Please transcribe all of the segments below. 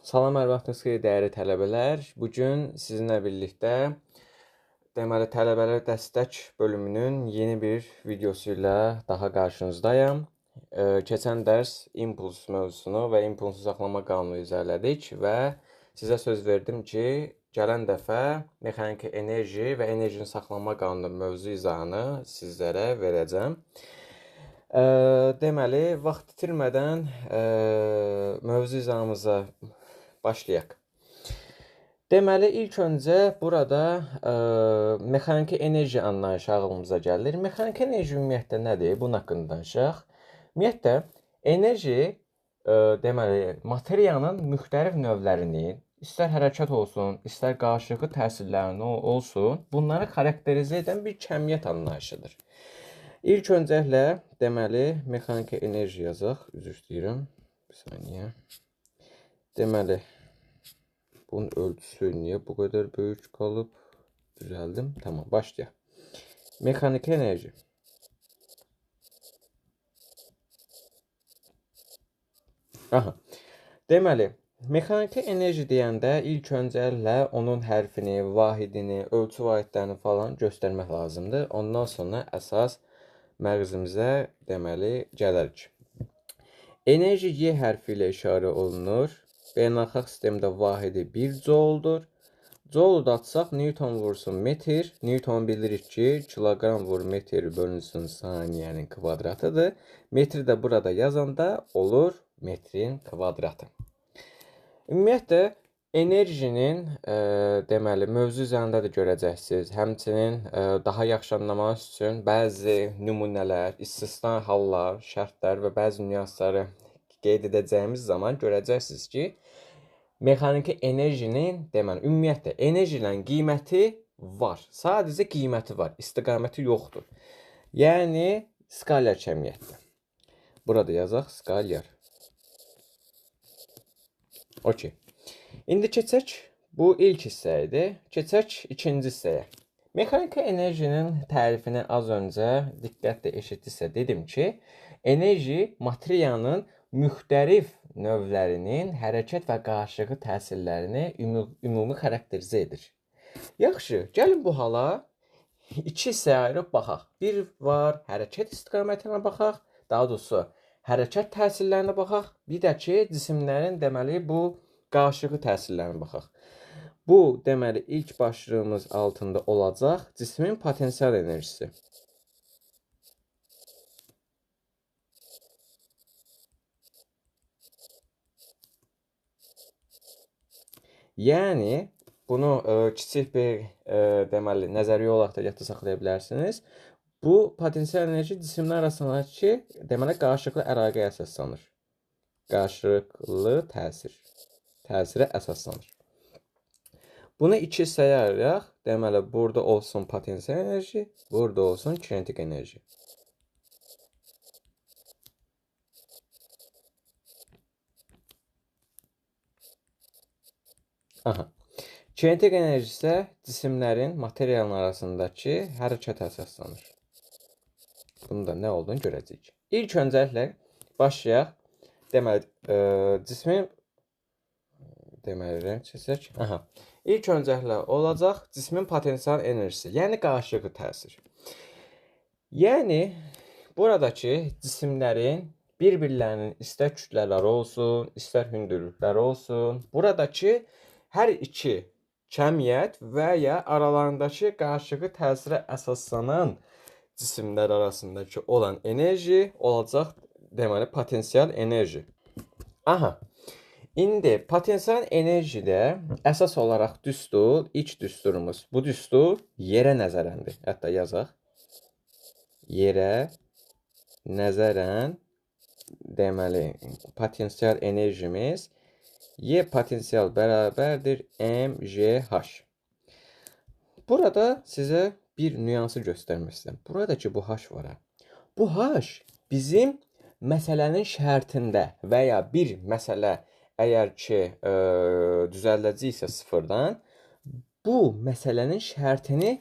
Salam, hər vaxtınız xeyir dəyərli tələbələr. Bu gün sizinlə birlikdə tələbələr dəstək bölümünün yeni bir videosu ilə daha qarşınızdayım. Keçən dərs impuls mövzusunu və impulsu saxlama qanunu izlədik və sizə söz verdim ki, gələn dəfə mexaniki enerji və enerjinin saxlanma qanunu mövzu izahını sizlərə verəcəm. Deməli, vaxt itirmədən mövzu izahımıza başlayaq. Deməli, ilk öncə burada mexaniki enerji anlayışı ağlımıza gəlir. Mexaniki enerji ümumiyyətlə nədir? Bunun haqqında danışaq. Ümumiyyətlə, enerji deməli, materiyanın müxtəlif növlərinin, istər hərəkət olsun, istər qarşılıqlı təsirlərini olsun, bunları xarakterizə edən bir kəmiyyət anlayışıdır. İlk öncəklə, deməli, mexaniki enerji yazaq. Üzr istəyirəm. Bir saniyə. Deməli, bunun ölçüsü niyə bu qədər böyük qalıb? Düzəldim. Tamam, başlayaq. Mexaniki enerji. Aha. Deməli, mexaniki enerji deyəndə ilk öncələ onun hərfini, vahidini, ölçü vahidlərini falan göstərmək lazımdır. Ondan sonra əsas məğzimizə deməli gələrik. Enerji Y hərfi ilə işarə olunur. Beynəlxalq sistemdə vahidi 1 jouldur. Joulu da atsaq Newton vursun metr. Newton bilirik ki, kiloqram vur metr bölünsün saniyənin kvadratıdır. Metri də burada yazanda olur metrin kvadratı. Ümumiyyətlə, enerjinin deməli, mövzu üzərində də görəcəksiniz. Həmçinin daha yaxşı anlamaq üçün bəzi nümunələr, istisna hallar, şərtlər və bəzi nüansları qeyd edəcəyimiz zaman görəcəksiniz ki, mexaniki enerjinin, deməli, ümumiyyətlə, enerjinin qiyməti var. Sadəcə qiyməti var, istiqaməti yoxdur. Yəni, skalyar kəmiyyətdir. Burada yazaq, skalyar. Okey. İndi keçək, bu ilk hissə idi. Keçək ikinci hissəyə. Mexaniki enerjinin tərifini az öncə diqqətlə eşitdirsə dedim ki, enerji materiyanın müxtəlif növlərinin hərəkət və qarşılıqlı təsirlərini ümumi xarakterizə edir. Yaxşı, gəlin bu hala iki hissəyə ayırıb baxaq. Bir var, hərəkət istiqamətinə baxaq, daha doğrusu hərəkət təsirlərinə baxaq. Bir də ki, cisimlərin deməli bu qarşılıqlı təsirlərinə baxaq. Bu deməli ilk başlığımız altında olacaq cismin potensial enerjisi. Yəni, bunu kiçik bir deməli nəzəriyyə olaraq da yadda saxlaya bilərsiniz. Bu potensial enerji cisimlər arasındakı deməli qarşılıqlı əlaqəyə əsaslanır. Qarşılıqlı təsirə əsaslanır. Bunu iki hissəyə ayıraq. Deməli, burada olsun potensial enerji, burada olsun kinetik enerji. Aha. Kinetik enerji isə cisimlərin, materialın arasındakı hərəkətə əsaslanır. Bunun da nə olduğunu görəcəyik. İlk öncəliklə başlayaq. Deməli, cismin rəng çizək. Aha. İlk öncəliklə olacaq cismin potensial enerjisi, yəni qarşılıqlı təsir. Yəni, buradakı cisimlərin bir-birlərinin istər kütlələri olsun, istər hündürlükləri olsun, buradakı hər iki kəmiyyət və ya aralarındakı qarşılıqlı təsirə əsaslanan cisimlər arasındakı olan enerji olacaq, deməli, potensial enerji. Aha. İndi potensial enerjidə əsas olaraq düstur, ilk düsturumuz. Bu düstur yerə nəzərəndir. Hətta yazaq. Yerə nəzərən, deməli, potensial enerjimiz Y potensial bərabərdir mgh. Burada sizə bir nüansı göstərmək istəyirəm. Buradakı bu h var. Bu h bizim məsələnin şərtində və ya bir məsələ əgər ki düzəldəcəksə sıfırdan, bu məsələnin şərtini,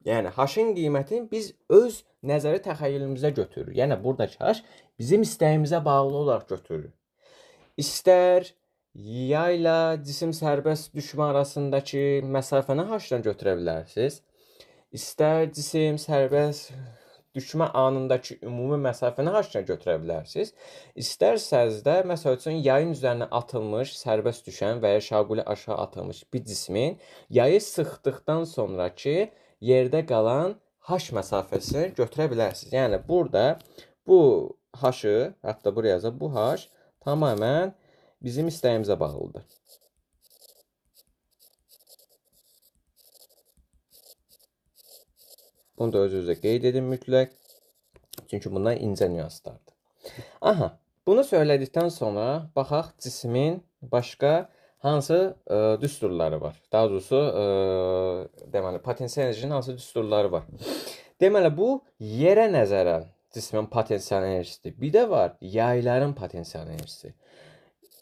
yəni h-ın qiymətini biz öz nəzəri təxəyyülümüzə götürürük. Yəni buradakı h bizim istəyimizə bağlı olaraq götürürük. İstər yay ilə cisim sərbəst düşmə arasındakı məsafəni h-dan götürə bilərsiniz. İstər cisim sərbəst düşmə anındakı ümumi məsafəni h-dan götürə bilərsiniz. İstərsəz də məsəl üçün yayın üzərinə atılmış, sərbəst düşən və ya şaquli aşağı atılmış bir cismin yayı sıxdıqdan sonrakı yerdə qalan h məsafəsini götürə bilərsiniz. Yəni burada bu h-ı, hətta buraya yazaq, bu h tamamilə bizim istəyimizə bağlıdır. Bunu da öz-özə qeyd edin mütləq. Çünki bunlar incə nüanslardır. Aha, bunu söylədikdən sonra baxaq cismin başqa hansı düsturları var. Daha doğrusu deməli potensial enerjinin hansı düsturları var. Deməli bu yerə nəzərən cismin potensial enerjisidir. Bir də var yayların potensial enerjisi.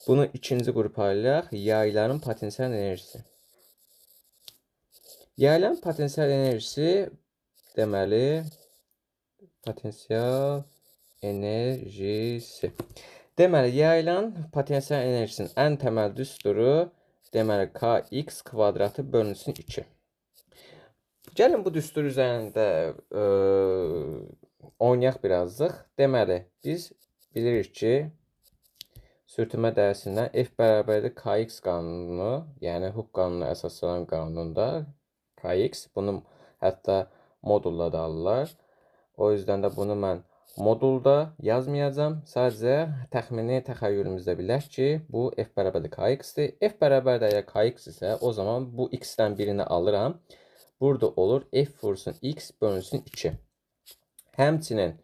Bunu ikinci qrupa ayıraq. Yayların potensial enerjisi. Yayların potensial enerjisi deməli potensial enerjisi. Deməli yayılan potensial enerjisinin ən təməl düsturu deməli kx kvadratı bölünsün 2. Gəlin bu düstur üzərində oynayaq birazcıq. Deməli biz bilirik ki sürtünmə dərsindən F bərabərdir kx qanunu, yəni Hooke qanununa əsaslanan qanunda kx, bunu hətta modulla da alırlar. O yüzden de bunu mən modulda yazmayacağım. Sadəcə təxmini təxəyyülümüzdə bilək ki, bu f bərabərdir kx-dir. F bərabərdir əgər kx isə, o zaman bu x-dən birini alıram. Burada olur f vursun x bölünsün 2. Həmçinin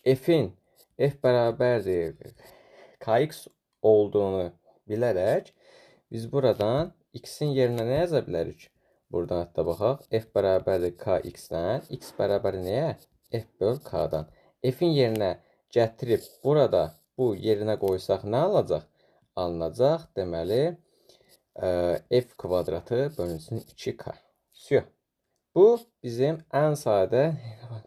f-in f bərabərdir kx olduğunu bilərək biz buradan x-in yerinə nə yaza bilərik? Buradan hətta baxaq. F bərabərdir kx-dən. X bərabər nəyə? F böl k-dan. F-in yerinə gətirib burada bu yerinə qoysaq nə alacaq? Alınacaq. Deməli f kvadratı bölünsün 2k. Bu bizim ən sadə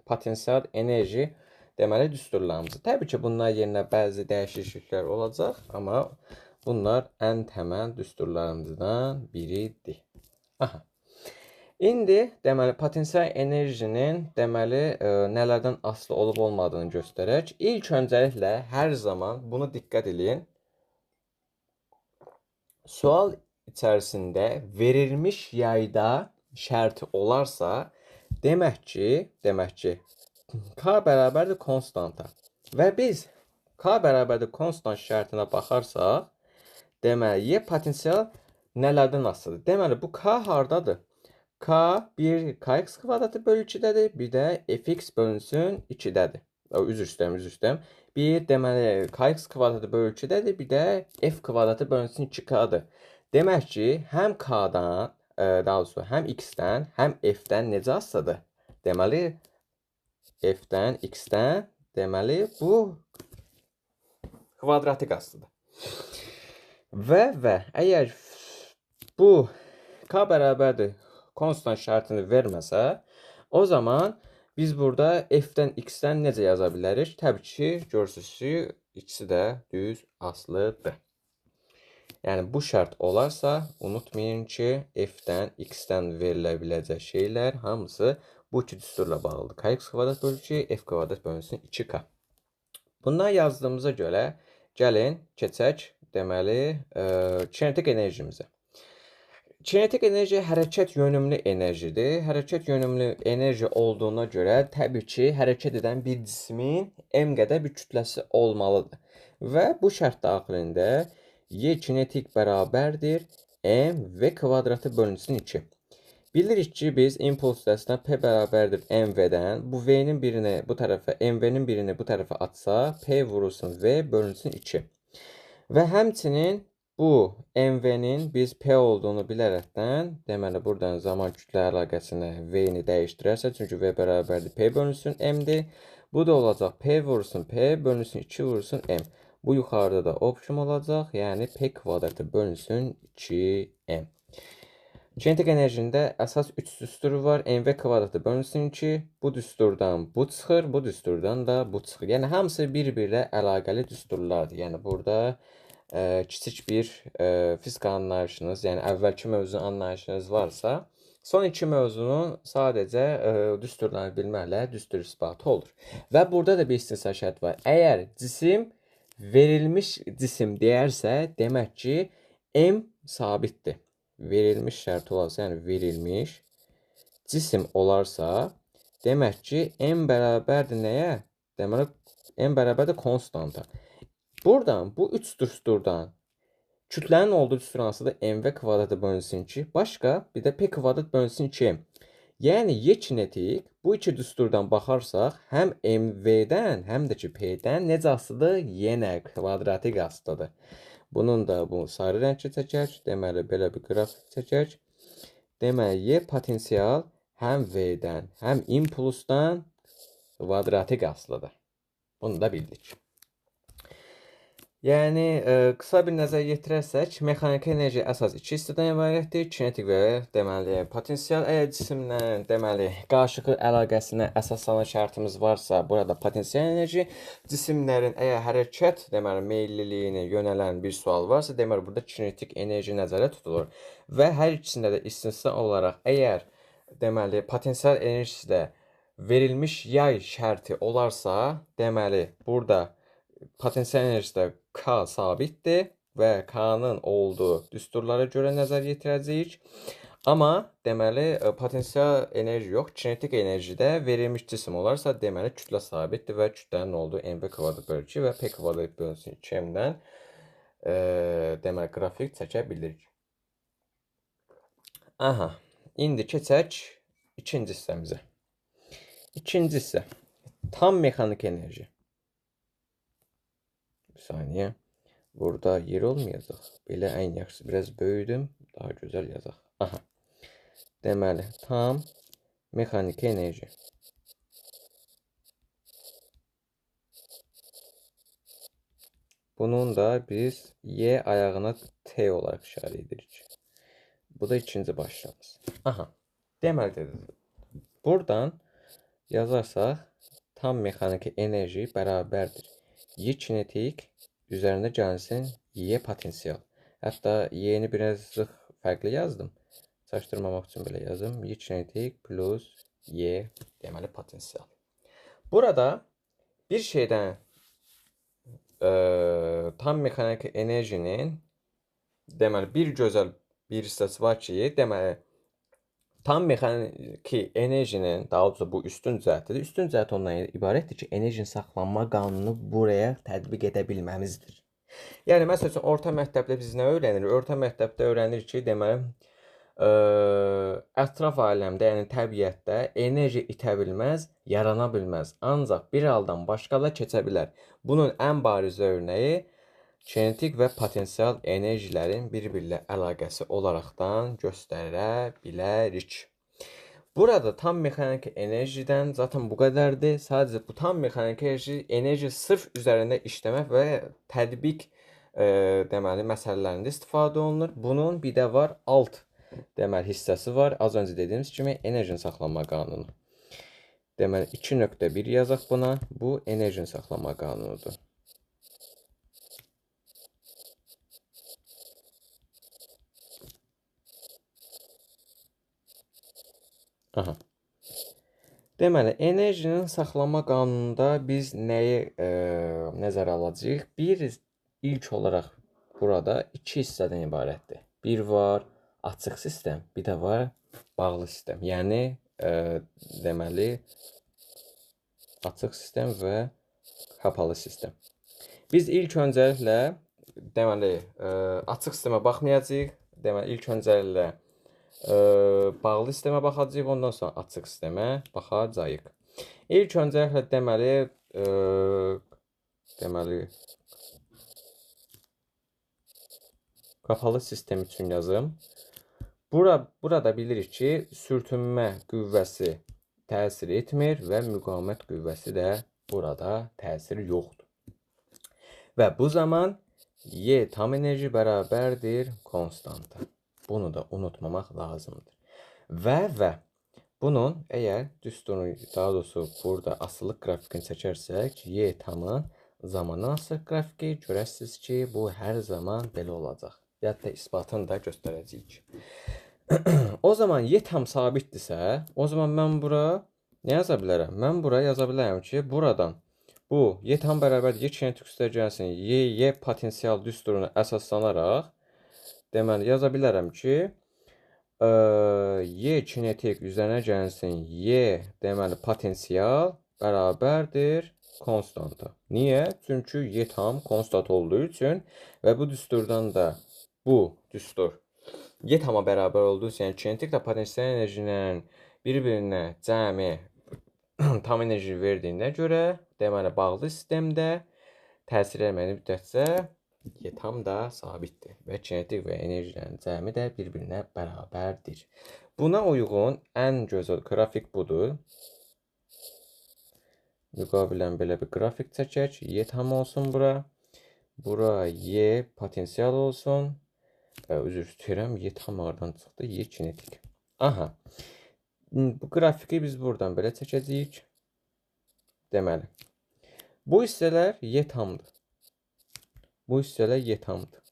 potensial enerji deməli düsturlarımızdır. Təbii ki, bunlar yerinə bəzi dəyişikliklər olacaq, amma bunlar ən təməl düsturlarımızdan biridir. Aha. İndi deməli potensial enerjinin deməli nələrdən asılı olub olmadığını göstərək. İlk öncəliklə hər zaman bunu diqqət edin. Sual içərisində verilmiş yayda şərti olarsa, demək ki k bərabərdir konstanta. Və biz k bərabərdir konstant şərtinə baxarsaq, deməli y potensial nələrdən asılıdır? Deməli bu k hardadır? K bir kx kvadratı bölü 2'dədir. Bir də fx bölünsün 2'dədir. Üzr istəyirəm. Bir deməli kx kvadratı bölü 2'dədir. Bir də f kvadratı bölünsün 2k-dır. Demək ki, həm k-dan, daha doğrusu həm x-dən, həm f-dən necə asılıdır? Deməli f-dən, x-dən, deməli bu kvadratik asılıdır. Və əgər bu k bərabərdir konstant şərtini verməsə, o zaman biz burada f-dən x-dən necə yaza bilərik? Təbii ki, görürsünüz ki, ikisi də düz asılıdır. Yəni bu şərt olarsa, unutmayın ki, f-dən x-dən verilə biləcək şeylər hamısı bu iki düsturla bağlıdır. Kx kvadrat bölü 2, f kvadrat bölünsün 2k. Bundan yazdığımıza görə gəlin keçək deməli kinetik enerjimizə. Kinetik enerji hərəkət yönümlü enerjidir. Hərəkət yönümlü enerji olduğuna görə təbii ki, hərəkət edən bir cismin m qədər bir kütləsi olmalıdır. Və bu şərt daxilində y kinetik bərabərdir m v kvadratı bölünsün 2. Bilirik ki, biz impuls dəstəsinə p bərabərdir mv'dən bu v'nin birini bu tərəfə, mv'nin birini bu tərəfə atsa, p vurulsun v bölünsün 2. Və həmçinin bu mv'nin biz p olduğunu bilərəkdən, deməli buradan zaman kütlə əlaqəsini v-ni dəyişdirərsə, çünki v bərabərdir p bölünsün m-dir. Bu da olacaq p vurulsun p bölünsün 2 vurulsun m. Bu yuxarıda da optimum olacaq, yəni p kvadratı bölünsün 2m. Kinetik enerjində əsas 3 düsturu var. mv kvadratı bölünsün 2. Bu düsturdan bu çıxır, bu düsturdan da bu çıxır. Yəni hamısı bir-birlə əlaqəli düsturlardır. Yəni burada kiçik bir fizik anlayışınız, yəni əvvəlki mövzunun anlayışınız varsa, son iki mövzunun sadəcə düsturlarını bilməklə düstur isbatı olur. Və burada da bir istisna şərt var. Əgər cisim verilmiş cisim deyərsə, demək ki, M sabitdir. Verilmiş şərt olarsa, yəni verilmiş cisim olarsa, demək ki, M bərabərdir nəyə? Deməli, M bərabərdir konstanta. Buradan bu üç düsturdan kütlənin olduğu düstur hansıdır? MV kvadratı bölünsün 2. Başqa bir də P kvadrat bölünsün 2M. Yəni Y kinetik bu iki düsturdan baxarsaq, həm MV-dən, həm də ki P-dən necə asılıdır? Yenə kvadratik asılıdır. Bunun da bu sarı rəngə çəkək. Deməli belə bir qrafik çəkək. Deməli Y potensial həm V-dən, həm impulsdan kvadratik asılıdır. Bunu da bildik. Yəni qısa bir nəzər yetirərsək, mexaniki enerji əsas iki hissədən ibarətdir. Kinetik və deməli potensial. Əgər cisimlə deməli qarşılıqlı əlaqəsinə əsaslanan şərtimiz varsa, burada potensial enerji, cisimlərin əgər hərəkət deməli meylliliyini yönələn bir sual varsa, deməli burada kinetik enerji nəzərdə tutulur. Və hər ikisində də istisna olaraq əgər deməli potensial enerjisi də verilmiş yay şərti olarsa, deməli burada potensial enerjisi də K sabitdir və K-nın olduğu düsturlara görə nəzər yetirəcəyik. Amma deməli potensial enerji yox, kinetik enerjidə verilmiş cisim olarsa, deməli kütlə sabitdir və kütlənin olduğu MV kvadrat bölü 2 və P kvadrat bölünsün 2M-dən deməli qrafik çəkə bilirik. Aha, indi keçək ikinci hissəmizə. İkinci hissə tam mexanik enerji. Bir saniye. Burada yer olmayacaq. Belə ən yaxşısı. Biraz böyüdüm. Daha gözəl yazaq. Aha. Deməli, tam mexaniki enerji. Bunun da biz Y ayağına T olarak işaret edirik. Bu da ikinci başlığımız. Aha. Deməli, buradan yazarsaq, tam mexaniki enerji bərabərdir. Y kinetik üzerinde gəlsin Y potensial. Hətta Y'ni birazcık fərqli yazdım. Çaşdırmamaq üçün belə yazdım. Y kinetik plus Y deməli potensial. Burada bir şeydən tam mexaniki enerjinin deməli bir gözəl bir hissəsi var ki, deməli tam mexaniki enerjinin, daha doğrusu bu üstün cəhətidir. Üstün cəhət ondan ibarətdir ki, enerjinin saxlanma qanunu buraya tətbiq edə bilməmizdir. Yəni, məsəl üçün, orta məktəbdə biz nə öyrənirik? Orta məktəbdə öyrənirik ki, deməli, ətraf aləmdə, yəni təbiətdə enerji itə bilməz, yarana bilməz. Ancaq bir haldan başqala keçə bilər. Bunun ən bariz örnəyi kinetik və potensial enerjilərin bir-birlə əlaqəsi olaraqdan göstərə bilərik. Burada tam mexaniki enerjidən zaten bu qədərdir. Sadəcə bu tam mexaniki enerji sırf üzərində işləmək və tətbiq deməli məsələlərində istifadə olunur. Bunun bir də var alt deməli hissəsi var. Az öncə dediyimiz kimi enerjinin saxlanma qanunu. Deməli 2.1 yazaq buna. Bu enerjinin saxlanma qanunudur. Aha. Deməli, enerjinin saxlanma qanununda biz nəyi nəzərə alacağıq? Bir, ilk olaraq burada iki hissədən ibarətdir. Bir var açıq sistem, bir də var bağlı sistem. Yəni, deməli, açıq sistem və kapalı sistem. Biz ilk öncəliklə, deməli, açıq sistemə baxmayacağıq. Deməli, ilk öncəliklə bağlı sistemə baxacağıq, ondan sonra açıq sistemə baxacağıq. İlk öncəliklə deməli kapalı sistem üçün yazım. Burada bilirik ki, sürtünmə qüvvəsi təsir etmir və müqavimət qüvvəsi də burada təsir yoxdur. Və bu zaman Y tam enerji bərabərdir konstanta. Bunu da unutmamaq lazımdır. Və bunun əgər düsturunu, daha doğrusu burada asılılıq qrafikini çəkərsək, Y tamın zamandan asılı qrafiki görəsiniz ki, bu hər zaman belə olacaq. Hətta isbatını da göstərəcəyik. O zaman y tam sabitdirsə, o zaman mən bura nə yaza bilərəm? Mən bura yaza bilərəm ki, buradan bu y tam bərabərdir y kinetik üstəgəlsin y potensial düsturuna əsaslanaraq deməli yaza bilərəm ki, y kinetik üzərinə gəlsin y deməli potensial bərabərdir konstanta. Niyə? Çünki y tam konstant olduğu üçün və bu düsturdan da bu düstur y tama bərabər olduğu üçün, yəni kinetik və potensial enerjinin bir-birinə cəmi tam enerji verdiyinə görə, deməli bağlı sistemdə təsir etməyən müddətcə y tam da sabitdir və kinetik və enerjinin cəmi də bir-birinə bərabərdir. Buna uyğun ən gözəl qrafik budur. Müqabilən belə bir qrafik çəkək. Y tam olsun bura. Bura y potensial olsun. Üzr istəyirəm, y tam hardan çıxdı? Y kinetik. Aha. Bu qrafiki biz buradan belə çəkəcəyik. Deməli, bu hissələr y tamdır. Bu hissələr y tamdır.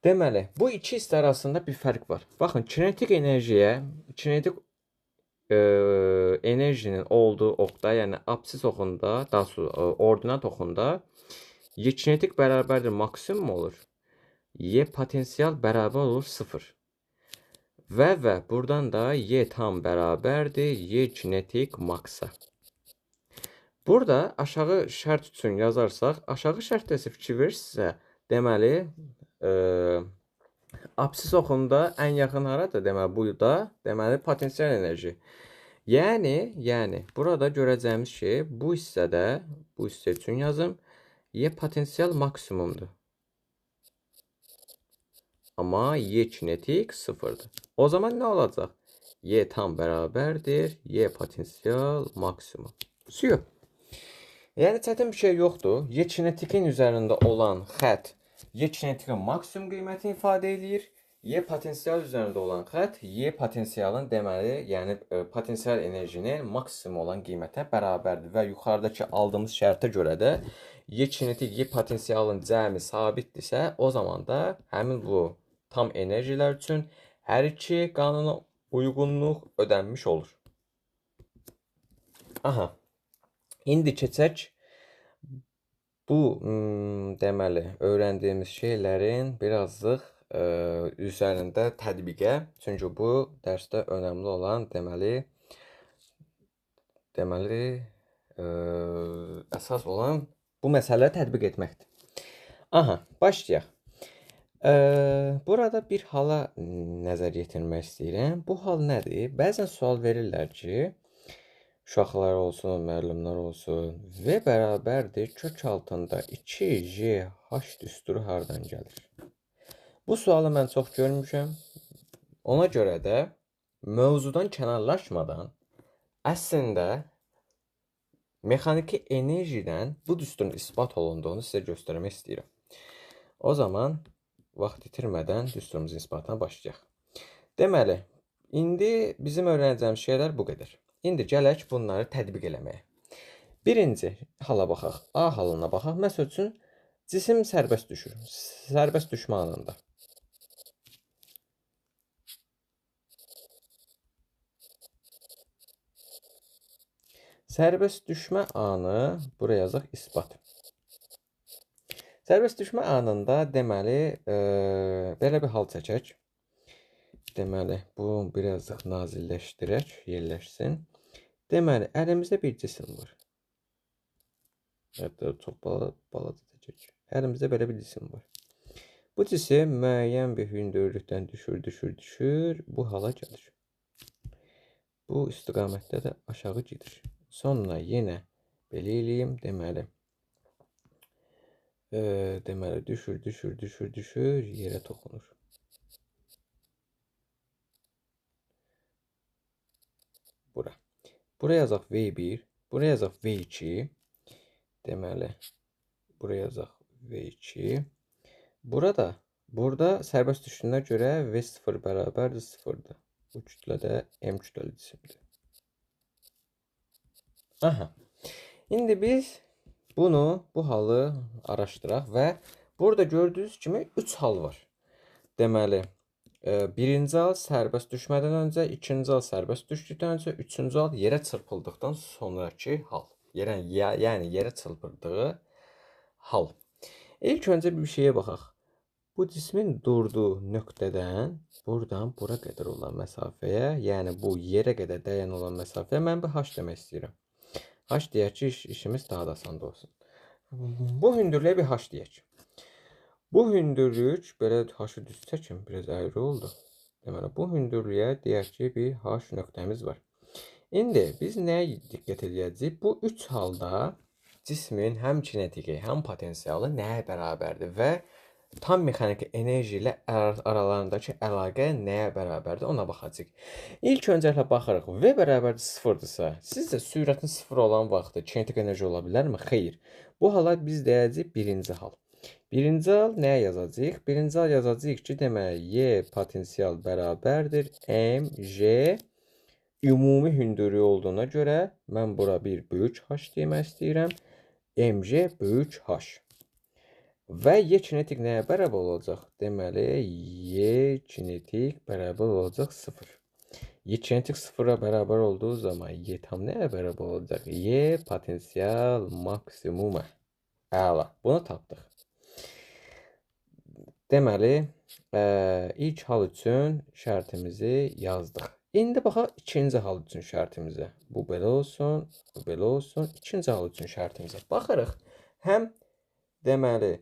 Deməli, bu iki hissə arasında bir fərq var. Baxın, kinetik enerjiyə, kinetik enerjinin olduğu oxda, yəni absis oxunda, daha sonra ordinat oxunda y kinetik bərabərdir maksimum olur. Y potensial bərabər olur 0. Və buradan da y tam bərabərdir y kinetik maksa. Burada aşağı şərt üçün yazarsak, aşağı şərtdə fikir verirsinizsə, deməli, absis oxunda ən yaxın haradır? Deməli, bu da, deməli, potensial enerji. Yəni, burada görəcəyimiz ki, bu hissədə, bu hissə üçün yazım, y potensial maksimumdur. Amma y kinetik 0'dır. O zaman nə olacaq? Y tam bərabərdir, y potensial maksimum. Suyu. Yəni çətin bir şey yoxdur. Y kinetikin üzərində olan xətt y kinetikin maksimum qiymətini ifadə edir. Y potensial üzərində olan xətt y potensialın deməli, yəni potensial enerjinin maksimum olan qiymətə bərabərdir və yuxarıdakı aldığımız şərtə görə də y kinetik y potensialın cəmi sabitdirsə, o zaman da həmin bu tam enerjilər üçün hər iki qanuna uyğunluq ödənmiş olur. Aha. İndi keçək bu deməli öyrəndiyimiz şeylərin birazcıq üzərində tətbiqə. Çünki bu dərsdə önəmli olan deməli əsas olan bu məsələləri tətbiq etməkdir. Aha, başlayaq. Burada bir hala nəzər yetirmək istəyirəm. Bu hal nədir? Bəzən sual verirlər ki, uşaqlar olsun, müəllimlər olsun və bərabərdir kök altında 2JH düsturu hardan gəlir? Bu sualı mən çox görmüşəm. Ona görə də mövzudan kənarlaşmadan əslində mexaniki enerjidən bu düsturun isbat olunduğunu sizə göstərmək istəyirəm. O zaman vaxt itirmədən düsturumuzun isbatına başlayaq. Deməli, indi bizim öyrənəcəyimiz şeylər bu qədər. İndi gələk bunları tətbiq eləməyə. Birinci hala baxaq. A halına baxaq. Məsəl üçün, cisim sərbəst düşür. Sərbəst düşmə anında. Sərbəst düşmə anı, buraya yazaq isbat. Sərbəst düşmə anında deməli, belə bir hal çəkək. Deməli, bu birazcıq nazilləşdirək, yerləşsin. Deməli, əlimizdə bir cisim var. Hətta çox balaca çəkək. Əlimizdə belə bir cisim var. Bu cisim müəyyən bir hündürlükdən düşür, bu hala gəlir. Bu istiqamətdə də aşağı gedir. Sonra yenə belə eləyim, deməli, düşür, yerə toxunur. Bura. Buraya yazaq V1, buraya yazaq V2. Deməli, buraya yazaq V2. Burada sərbəst düşdüyünə görə V0 bərabərdir 0'dır. Bu kütlə də M kütləli cisimdir. Aha. İndi biz bu halı araşdıraq və burada gördüyünüz kimi 3 hal var. Deməli, birinci hal sərbəst düşmədən öncə, ikinci hal sərbəst düşdükdən öncə, üçüncü hal yerə çırpıldıqdan sonraki hal. Yəni yerə çırpıldığı hal. İlk öncə bir şeyə baxaq. Bu cismin durduğu nöqtədən buradan bura qədər olan məsafəyə, yəni bu yerə qədər dəyən olan məsafəyə mən bir h demək istəyirəm. H deyək ki, işimiz daha da asan olsun. Bu hündürlüyə bir h deyək. Bu hündürlük, belə h-ı düz çəkim, biraz əyri oldu. Deməli, bu hündürlüyə deyək ki, bir h nöqtəmiz var. İndi biz nəyə diqqət edəcəyik? Bu üç halda cismin həm kinetiki, həm potensialı nəyə bərabərdir və tam mexaniki enerji ilə aralarındakı əlaqə nəyə bərabərdir, ona baxacağıq. İlk öncəliklə baxırıq. V bərabərdir 0-dırsa, sizcə sürətin 0 olan vaxtı kinetik enerji ola bilərmi? Xeyr. Bu hala biz deyəcəyik birinci hal. Birinci hal nəyə yazacağıq? Birinci hal yazacağıq ki, deməli, Y potensial bərabərdir mj ümumi hündürlüyü olduğuna görə mən bura bir böyük h demək istəyirəm. Mj böyük h. Və Y kinetik nəyə bərabər olacaq? Deməli, Y kinetik bərabər olacaq 0. Y kinetik 0-a bərabər olduğu zaman Y tam nəyə bərabər olacaq? Y potensial maksimuma. Əla. Bunu tapdıq. Deməli, ilk hal üçün şərtimizi yazdıq. İndi baxaq ikinci hal üçün şərtimizə. Bu belə olsun, bu belə olsun. İkinci hal üçün şərtimizə baxırıq. Həm deməli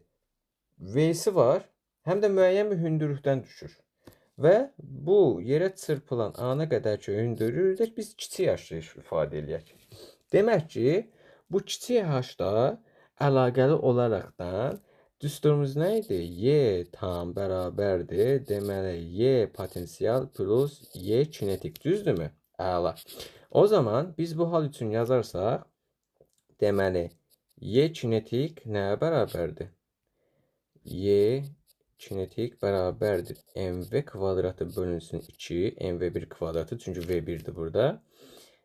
V-si var, həm də müəyyən bir hündürlükdən düşür. Və bu yerə çırpılan ana qədər ki hündürlükdə biz kiçik h ifadə eləyək. Demək ki, bu kiçik h-da əlaqəli olaraqdan düsturumuz nə idi? Y tam bərabərdir. Deməli, Y potensial plus Y kinetik. Düzdürmü? Əla. O zaman biz bu hal üçün yazarsaq, deməli, Y kinetik nəyə bərabərdir? Y kinetik bərabərdir. MV kvadratı bölünsün 2. MV1 kvadratı. Çünki V1'dir burada.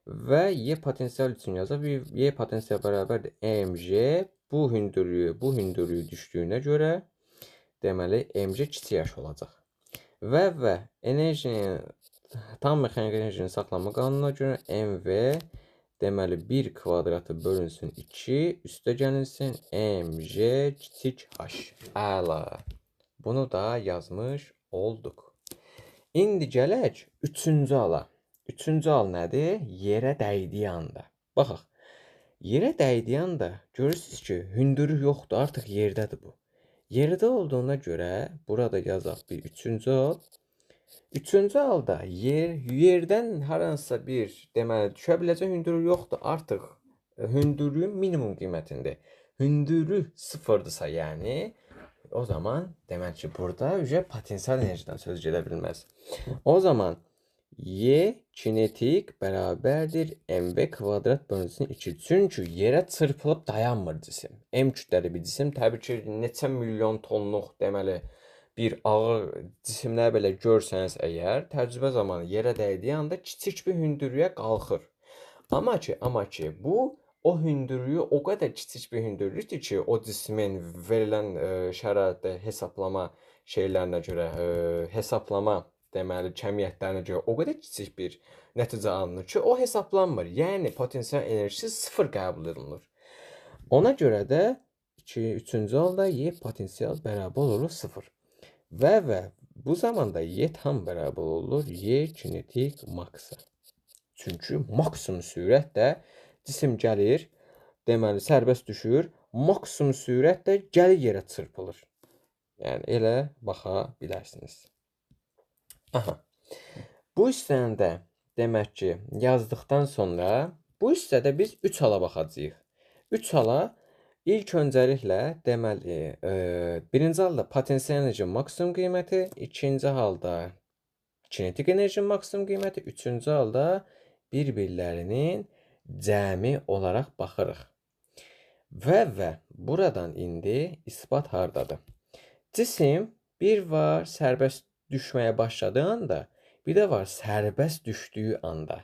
Və Y potensial üçün yazaq. Y potensial bərabərdir mj. Bu hündürlüyü düşdüyünə görə deməli mj kiçik h olacaq. Və enerjinin tam mexanik enerjinin saxlanma qanununa görə mv deməli 1 kvadratı bölünsün 2 üstə gəlinsin mj kiçik h. Əla. Bunu da yazmış olduq. İndi gələk üçüncü hala. Üçüncü hal nədir? Yerə dəydiyi anda. Baxaq. Yerə dəydiyi anda görürsünüz ki, hündürlük yoxdur, artıq yerdədir bu. Yerdə olduğuna görə burada yazaq bir üçüncü hal. Üçüncü halda yerdən hər hansısa bir deməli düşə biləcək hündürlük yoxdur, artıq hündürlüyün minimum qiymətindir. Hündürlük sıfırdırsa, yəni o zaman demək ki, burada potensial enerjiden söz gedə bilməz. O zaman Y kinetik bərabərdir mv kvadrat bölünsün 2. Çünki yerə çırpılıb dayanmır cisim. M kütləli bir cisim. Təbii ki, neçə milyon tonluq deməli bir ağır cisimləri belə görsəniz əgər, təcrübə zamanı yerə dəydiyi anda kiçik bir hündürlüyə qalxır. Amma ki, bu o hündürlüyü o qədər kiçik bir hündürlükdür ki, o cismin verilən şəraitdə hesablama şeylərinə görə, hesablama deməli kəmiyyətlərinə görə o qədər kiçik bir nəticə alınır ki, o hesablanmır. Yəni potensial enerjisi 0 qəbul edilir. Ona görə də üçüncü halda Y potensial bərabər olur 0. Və bu zamanda Y tam bərabər olur Y kinetik maksa. Çünki maksimum sürətlə cisim gəlir, deməli sərbəst düşür, maksimum sürətlə gəlir yerə çırpılır. Yəni elə baxa bilərsiniz. Aha. Bu hissəndə demək ki, yazdıqdan sonra bu hissədə biz 3 hala baxacağıq. 3 hala ilk öncəliklə deməli birinci halda potensial enerjinin maksimum qiyməti, ikinci halda kinetik enerjinin maksimum qiyməti, üçüncü halda bir-birlərinin cəmi olaraq baxırıq. Və buradan indi isbat hardadır? Cisim bir var sərbəst düşməyə başladığı anda, bir də var sərbəst düşdüyü anda.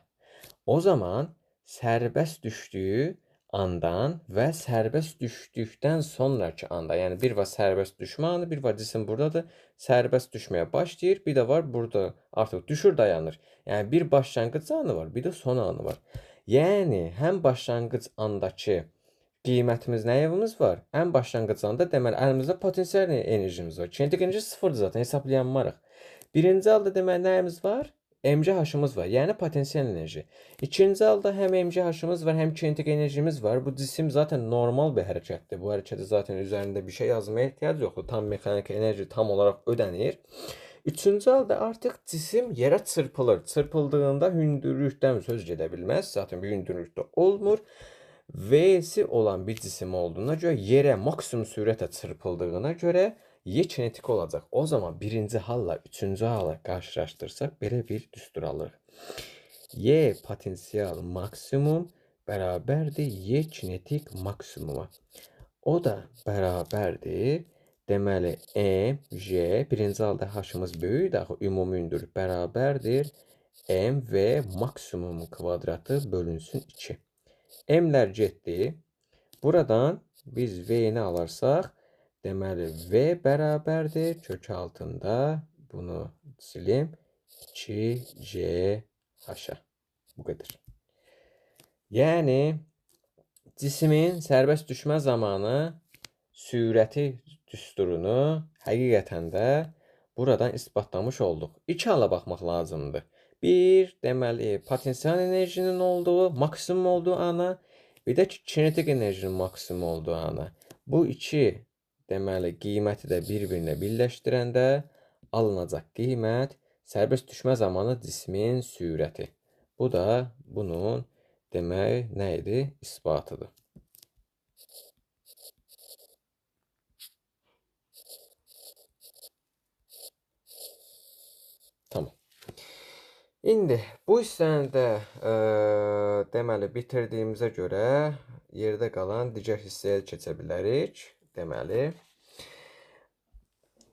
O zaman sərbəst düşdüyü andan və sərbəst düşdükdən sonraki anda. Yəni bir var sərbəst düşmə anı, bir var cisim buradadır, sərbəst düşməyə başlayır, bir də var burada artıq düşür, dayanır. Yəni bir başlanğıc anı var, bir də son anı var. Yəni həm başlanğıc andakı qiymətimiz, nəyimiz var? Ən başlanğıc anda deməli əlimizdə potensial enerjimiz var. Kinetik enerji sıfırdır zaten, hesablayanmarıq. Birinci halda deməli nəyimiz var? MCH-ımız var, yəni potensial enerji. İkinci halda həm MCH-ımız var, həm kinetik enerjimiz var. Bu cisim zaten normal bir hərəkətdir. Bu hərəkəti zaten üzərində bir şey yazmaya ehtiyac yoxdur. Tam mexaniki enerji tam olaraq ödənir. Üçüncü halda artıq cisim yerə çırpılır. Çırpıldığında hündürlükdən söz gedə bilməz. Zaten bir hündürlükdə olmur. V'si olan bir cisim olduğuna görə yerə maksimum sürətlə çırpıldığına görə Y kinetik olacaq. O zaman birinci halla üçüncü hala qarşılaşdırsaq belə bir düstur alırıq. Y potensial maksimum bərabərdir Y kinetik maksimuma. O da bərabərdir. Deməli M, J, birinci halda H-ımız böyükdür, axı ümumi hündürlük bərabərdir. M V maksimum kvadratı bölünsün 2. M'lər getdi. Buradan biz V-ni alarsaq, deməli V bərabərdir. Kök altında bunu silim. 2C H-a. Bu qədər. Yəni cismin sərbəst düşmə zamanı sürəti düsturunu həqiqətən də buradan isbatlamış olduq. İki hala baxmaq lazımdır. Bir, deməli potensial enerjinin olduğu, maksimum olduğu ana, bir də kinetik enerjinin maksimum olduğu ana. Bu iki deməli qiyməti də bir-birinə birləşdirəndə alınacaq qiymət sərbəst düşmə zamanı cismin sürəti. Bu da bunun demək nə idi? İsbatıdır. Tamam. İndi bu hissəni də deməli bitirdiyimizə görə yerdə qalan digər hissəyə keçə bilərik. Deməli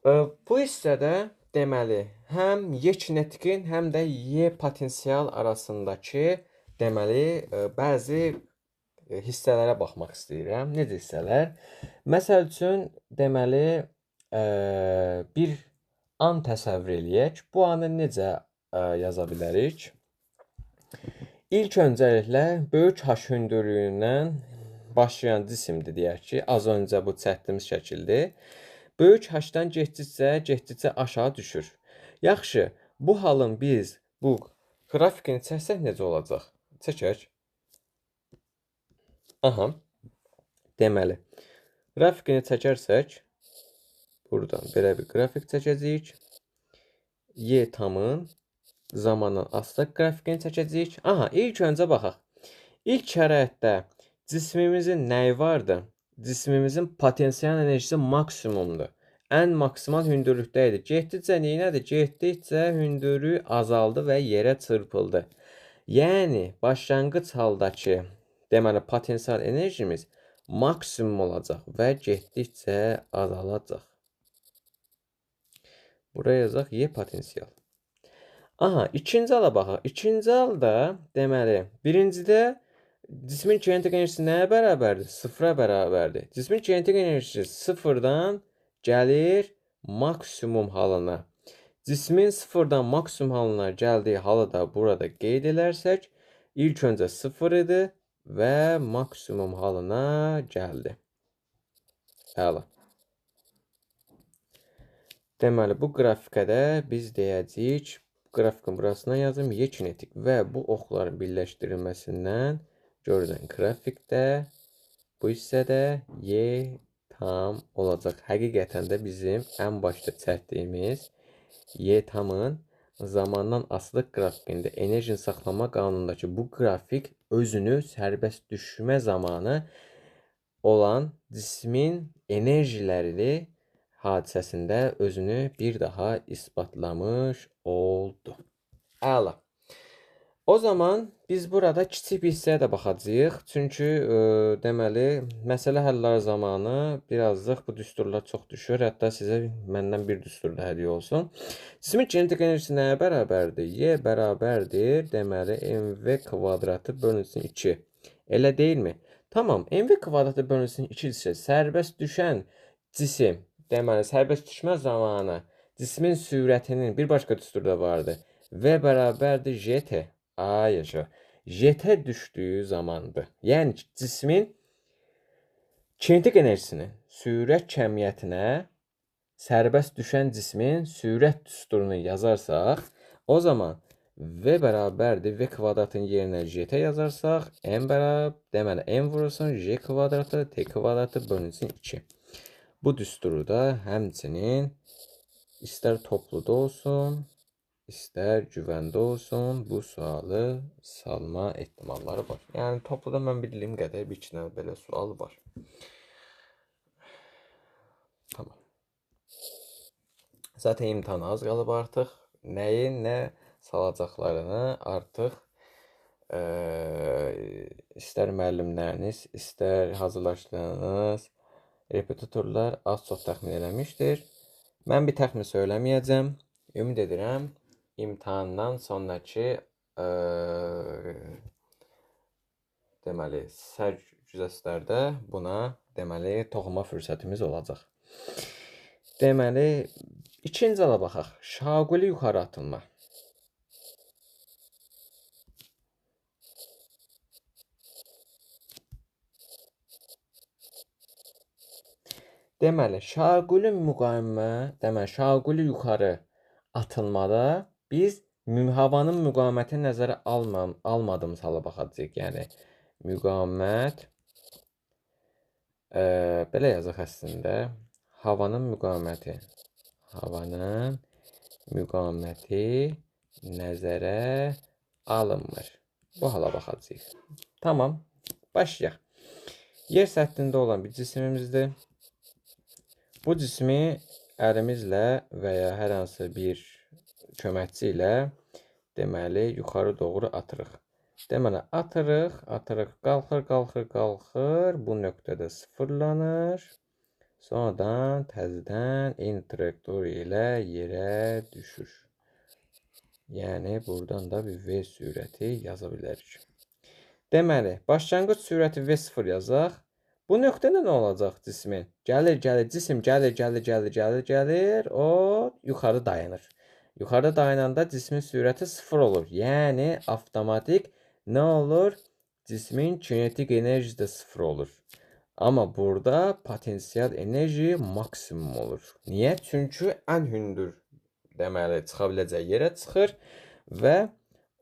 bu hissədə deməli həm Y kinetikin, həm də Y potensial arasındakı deməli bəzi hissələrə baxmaq istəyirəm. Necə hissələr? Məsəl üçün deməli bir an təsəvvür eləyək. Bu anı necə yaza bilərik? İlk öncəliklə böyük H hündürlüyündən başlayan cisimdir deyək ki, az öncə bu çəkdiyimiz şəkildir. Böyük H-dan getdikcə aşağı düşür. Yaxşı, bu halın biz bu qrafikini çəksək necə olacaq? Çəkək. Aha. Deməli, qrafikini çəkərsək, buradan belə bir qrafik çəkəcəyik. Y tamın zamandan asılı qrafikini çəkəcəyik. Aha, ilk öncə baxaq. İlk şəraitdə cismimizin nəyi vardı? Cismimizin potensial enerjisi maksimumdur. Ən maksimal hündürlükdə idi. Getdikcə neynədir? Getdikcə hündürlük azaldı və yerə çırpıldı. Yəni başlanğıc haldakı deməli potensial enerjimiz maksimum olacaq və getdikcə azalacaq. Buraya yazaq Y potensial. Aha, ikinci hala baxaq. İkinci halda deməli birincidə cismin kinetik enerjisi nəyə bərabərdir? Sıfıra bərabərdir. Cismin kinetik enerjisi sıfırdan gəlir maksimum halına. Cismin sıfırdan maksimum halına gəldiyi halı da burada qeyd edərsək, ilk öncə sıfır idi və maksimum halına gəldi. Əla. Deməli, bu qrafikədə biz deyəcəyik, qrafikin burasına yazım Y kinetik və bu oxların birləşdirilməsindən görürsən qrafikdə bu hissədə Y tam olacaq. Həqiqətən də bizim ən başda çəkdiyimiz Y tamın zamandan asılı qrafikində enerjini saxlama qanunundakı bu qrafik özünü sərbəst düşmə zamanı olan cismin enerjilərini hadisəsində özünü bir daha isbatlamış oldu. Əla. O zaman biz burada kiçik bir hissəyə də baxacağıq. Çünki deməli məsələ həlləri zamanı birazcıq bu düsturlar çox düşür. Hətta sizə məndən bir düstur da hədiyyə olsun. Cismin kinetik enerjisi nəyə bərabərdir? Y bərabərdir. Deməli MV kvadratı bölünsün 2. Elə deyilmi? Tamam, mv kvadratı bölünsün 2 isə sərbəst düşən cisim, deməli sərbəst düşmə zamanı cismin sürətinin bir başqa düsturda vardı. V bərabərdir gt. Ay yaşa. Gt düşdüyü zamandır. Yəni cismin kinetik enerjisinin sürət kəmiyyətinə sərbəst düşən cismin sürət düsturunu yazarsak, o zaman V bərabərdir V kvadratın yerinə gt yazarsaq, m bərabər, deməli m vurursun j kvadratı t kvadratı bölünsün 2. Bu düsturu da həmçinin istər topluda olsun, istər güvəndə olsun, bu sualı salma ehtimalları var. Yəni topluda mən bildiyim qədər bir iki dənə belə sual var. Tamam. Zaten imtahan az qalıb artıq. Nəyi, nə salacaqlarını artıq istər müəllimləriniz, istər hazırlaşdığınız repetitorlar az-çox təxmin eləmişdir. Mən bir təxmin söyləməyəcəm. Ümid edirəm, imtahandan sonraki deməli, sər güzəstlərdə buna deməli toxunma fürsətimiz olacaq. Deməli, ikinci ala baxaq. Şaquli yuxarı atılma. Deməli, şaquli müqavimə, deməli, şaquli yuxarı atılmada biz havanın müqavimətini nəzərə almadığımız hala baxacağıq. Yəni, müqavimət, belə yazaq əslində, havanın müqaviməti nəzərə alınmır. Bu hala baxacağıq. Tamam, başlayaq. Yer səthində olan bir cisimimizdir. Bu cismi əlimizlə və ya hər hansı bir köməkçi ilə deməli yuxarı doğru atırıq. Deməli atırıq, qalxır, bu nöqtədə sıfırlanır. Sonradan təzədən eyni trayektoriya ilə yerə düşür. Yəni buradan da bir V sürəti yaza bilərik. Deməli, başlanğıc sürəti V0 yazaq. Bu nöqtədə nə olacaq cismin? Cisim gəlir, o yuxarı dayanır. Yuxarı dayananda cismin sürəti 0 olur. Yəni avtomatik nə olur? Cismin kinetik enerjisi də 0 olur. Amma burada potensial enerji maksimum olur. Niyə? Çünki ən hündür deməli çıxa biləcək yerə çıxır və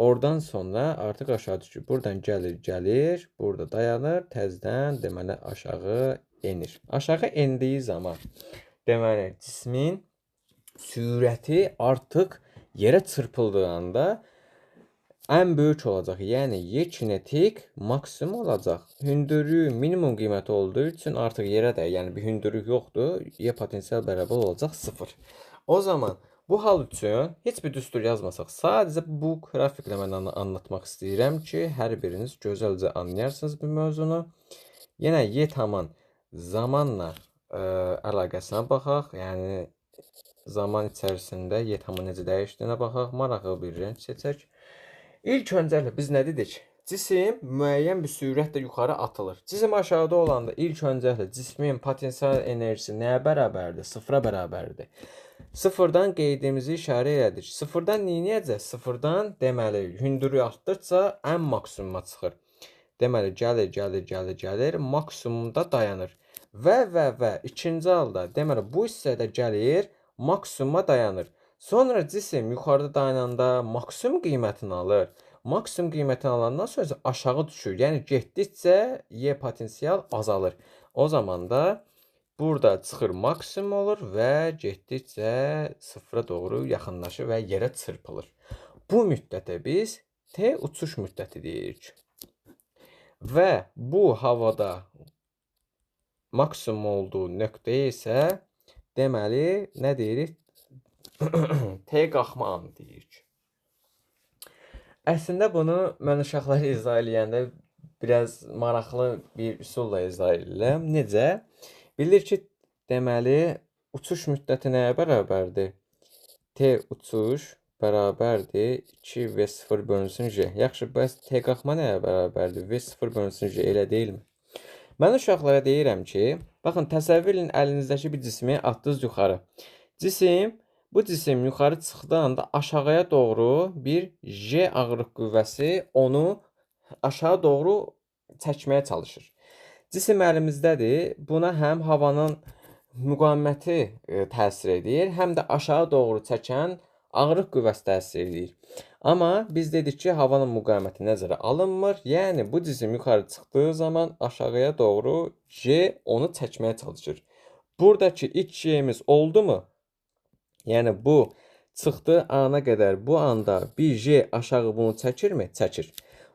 oradan sonra artıq aşağı düşür. Buradan gəlir, burada dayanır, təzədən deməli aşağı enir. Aşağı endiyi zaman deməli cismin sürəti artıq yerə çırpıldığı anda ən böyük olacaq. Yəni Y kinetik maksimum olacaq. Hündürlüyü minimum qiyməti olduğu üçün artıq yerə də, yəni bir hündürlük yoxdur. Y potensial bərabər olacaq 0. O zaman bu hal üçün heç bir düstur yazmasaq, sadəcə bu qrafiklə mən anlatmaq istəyirəm ki, hər biriniz gözəlcə anlayarsınız bu mövzunu. Yenə Y taman zamanla əlaqəsinə baxaq. Yəni zaman içərisində Y taman necə dəyişdiyinə baxaq. Maraqlı bir rəng seçək. İlk öncəliklə biz nə dedik? Cisim müəyyən bir sürətlə yuxarı atılır. Cisim aşağıda olanda ilk öncəliklə cismin potensial enerjisi nəyə bərabərdir? 0-a bərabərdir. 0-dan qeydimizi işarə elədik. 0-dan neyniyəcək? 0-dan deməli hündürlük artdıqca ən maksimuma çıxır. Deməli gəlir, maksimumda dayanır. Və ikinci halda deməli bu hissədə gəlir, maksimuma dayanır. Sonra cisim yuxarıda dayananda maksimum qiymətini alır. Maksimum qiymətini alandan sonra aşağı düşür. Yəni getdikcə Y potensial azalır. O zaman da burada çıxır maksimum olur və getdikcə sıfıra doğru yaxınlaşır və yerə çırpılır. Bu müddətə biz T uçuş müddəti deyirik. Və bu havada maksimum olduğu nöqtəyə isə deməli nə deyirik? T qalxma anı deyirik. Əslində bunu mən uşaqlara izah eləyəndə biraz maraqlı bir üsulla izah edirəm. Necə? Bilir ki, deməli uçuş müddəti nəyə bərabərdir? T uçuş bərabərdir 2V0 bölünsün J. Yaxşı, bəs T qalxma nəyə bərabərdir? V0 bölünsün J, elə deyilmi? Mən uşaqlara deyirəm ki, baxın təsəvvür edin əlinizdəki bir cismi atdınız yuxarı. Bu cisim yuxarı çıxdığı anda aşağıya doğru bir J ağırlıq qüvvəsi onu aşağı doğru çəkməyə çalışır. Cisim əlimizdədir. Buna həm havanın müqaviməti təsir edir, həm də aşağı doğru çəkən ağırlıq qüvvəsi təsir edir. Amma biz dedik ki, havanın müqaviməti nəzərə alınmır. Yəni bu cisim yuxarı çıxdığı zaman aşağıya doğru J onu çəkməyə çalışır. Buradakı ilk J'miz oldu mu? Yəni bu çıxdığı ana qədər bu anda bir J aşağı bunu çəkirmi? Çəkir.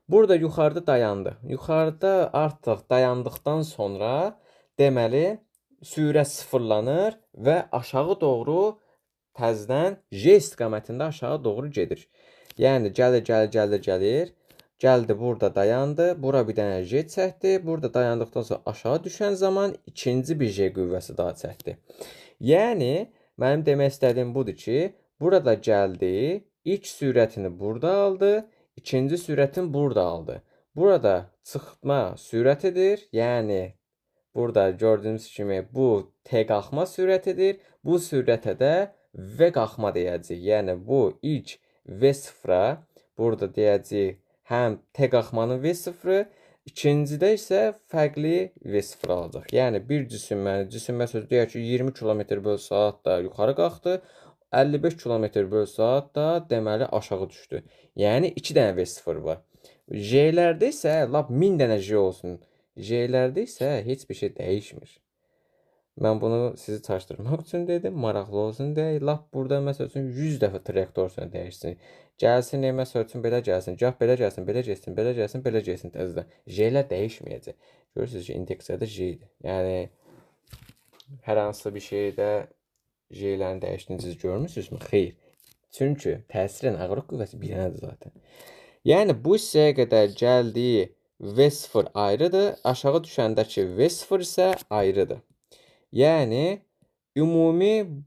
Burada yuxarıda dayandı. Yuxarıda artıq dayandıqdan sonra deməli sürət sıfırlanır və aşağı doğru təzədən J istiqamətində aşağı doğru gedir. Yəni gəlir. Gəldi burada dayandı. Bura bir dənə J çəkdi. Burada dayandıqdan sonra aşağı düşən zaman ikinci bir J qüvvəsi daha çəkdi. Yəni mənim demək istədiyim budur ki, burada gəldi, ilk sürətini burada aldı, ikinci sürətini burada aldı. Burada çıxma sürətidir. Yəni burada gördüyünüz kimi bu T qalxma sürətidir. Bu sürətə də V qalxma deyəcəyik. Yəni bu ilk V0-a burada deyəcəyik həm T qalxmanın V0-ı, ikincidə isə fərqli V0 alacaq. Yəni bir cisim məsələn deyək ki 20 km/saat da yuxarı qalxdı, 55 km/saat da deməli aşağı düşdü. Yəni 2 dənə V0 var. J-lərdə isə lap 1000 dənə J olsun. J-lərdə isə heç bir şey dəyişmir. Mən bunu sizi çaşdırmaq üçün dedim, maraqlı olsun deyə. Lap burada məsəl üçün 100 dəfə trayektoriyasını dəyişsin. Gəlsin, məsəl üçün belə gəlsin, gah belə gəlsin, belə gəlsin, belə gəlsin, belə gəlsin təzədən. J-lər dəyişməyəcək. Görürsünüz ki, indeksiyada J-dir. Yəni hər hansı bir şeydə J-lərin dəyişdiyini siz görmüsünüzmü? Xeyr. Çünki təsirin ağırlıq qüvvəsi bir dənədir zaten. Yəni bu hissəyə qədər gəldiyi V0 ayrıdır, aşağı düşəndəki V0 isə ayrıdır. Yəni ümumi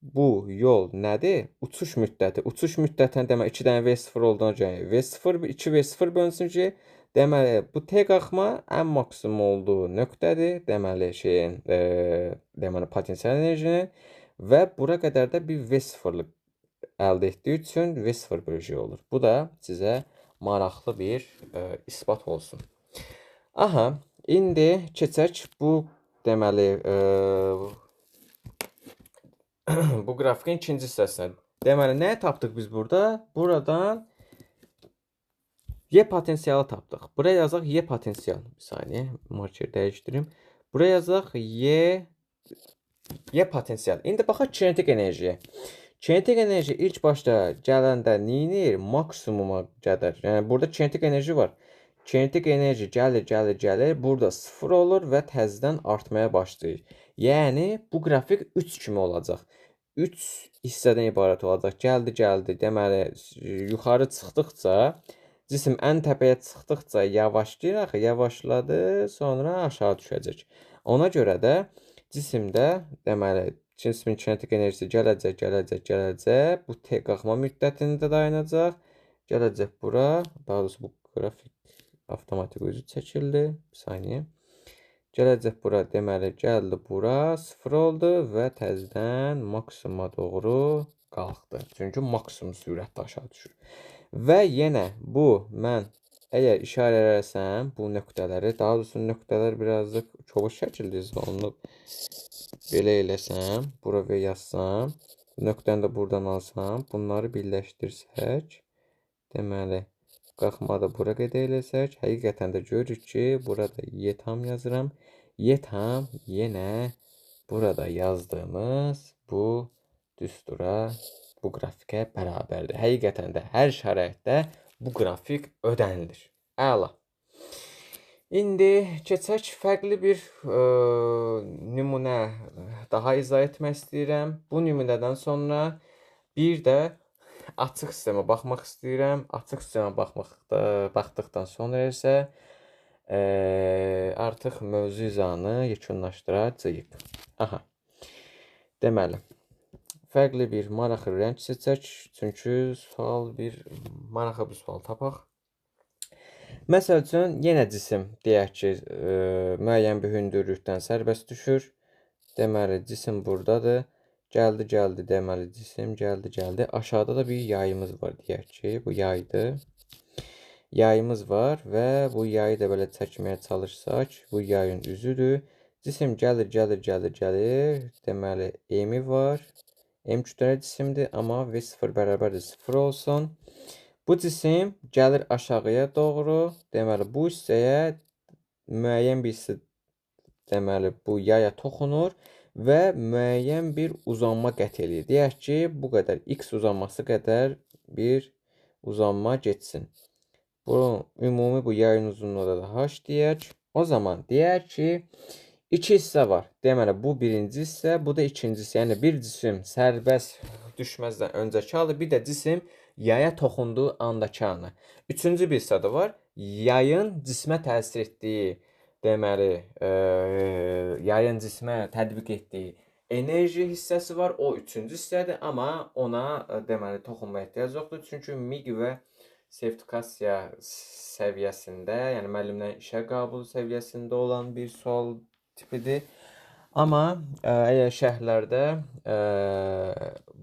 bu yol nədir? Uçuş müddəti. Uçuş müddətinə demək 2 dənə V0 olduğuna görə V0 2 V0 bölünsün ki, deməli bu T qalxma ən maksimum olduğu nöqtədir. Deməli deməli potensial enerjinin və bura qədər də bir V0-lıq əldə etdiyi üçün V0 bölgü olur. Bu da sizə maraqlı bir isbat olsun. Aha, indi keçək bu deməli bu qrafikin ikinci hissəsinə. Deməli nə tapdıq biz burada? Buradan Y potensialı tapdıq. Buraya yazaq Y potensial. Bir saniyə, marker dəyişdirim. Buraya yazaq Y potensial. İndi baxaq kinetik enerjiyə. Kinetik enerji ilk başda gələndə neyinir? Maksimuma qədər. Yəni burada kinetik enerji var. Kinetik enerji gəlir, burada 0 olur və təzədən artmaya başlayır. Yəni bu qrafik 3 kimi olacaq. 3 hissədən ibarət olacaq. Gəldi, deməli yuxarı çıxdıqca, cisim ən təpəyə çıxdıqca yavaşlayır, axı yavaşladı, sonra aşağı düşəcək. Ona görə də cisimdə deməli cismin kinetik enerjisi gələcək, bu T qalxma müddətində dayanacaq. Gələcək bura, daha doğrusu bu qrafik avtomatik özü çəkildi. Bir saniyə. Gələcək bura, deməli gəldi bura, 0 oldu və təzədən maksimuma doğru qalxdı. Çünki maksimum sürətlə aşağı düşür. Və yenə bu mən əgər işarə edersəm bu nöqtələri, daha doğrusu nöqtələr birazcık çoğu şəkildə onu belə eləsəm, bura və yazsam, nöqtəni də buradan alsam, bunları birləşdirsək, deməli qalxmada bura qədər eləsək, həqiqətən də görürük ki, burada Y tam yazıram. Y tam yenə burada yazdığımız bu düstura, bu qrafikə bərabərdir. Həqiqətən də hər şəraitdə bu qrafik ödənilir. Əla. İndi keçək fərqli bir nümunə daha izah etmək istəyirəm. Bu nümunədən sonra bir də açıq sistemə baxmaq istəyirəm. Açıq sistemə baxdıqdan sonra isə artıq mövzu izahını yekunlaşdıracağıq. Aha. Deməli, fərqli bir maraqlı rəng seçək. Çünki maraqlı bir sual tapaq. Məsəl üçün, yenə cisim deyək ki, müəyyən bir hündürlükdən sərbəst düşür. Deməli, cisim buradadır. Gəldi, deməli, cisim gəldi. Aşağıda da bir yayımız var, deyək ki, bu yaydır. Yayımız var və bu yayı da belə çəkməyə çalışsaq, bu yayın üzüdür. Cisim gəlir. Deməli, M-i var. M kütləli cisimdir, amma V0 bərabərdir 0 olsun. Bu cisim gəlir aşağıya doğru. Deməli, bu hissəyə müəyyən bir hissə, deməli, bu yaya toxunur və müəyyən bir uzanma qət eləyir. Deyək ki, bu qədər x uzanması qədər bir uzanma getsin. Bunun ümumi bu yayın uzunluğu da h deyək. O zaman deyək ki, iki hissə var. Deməli, bu birinci hissə, bu da ikinci hissə. Yəni, bir cisim sərbəst düşməzdən öncəki halı, bir də cisim yaya toxunduğu andakı anı. Üçüncü bir hissə də var. Yayın cismə təsir etdiyi, deməli, yayın cismə tətbiq etdiyi enerji hissəsi var. O üçüncü hissədir, amma ona deməli toxunma ehtiyac yoxdur. Çünki MIQ və sertifikasiya səviyyəsində, yəni müəllimlərin işə qəbul səviyyəsində olan bir sual tipidir. Amma əgər şərhlərdə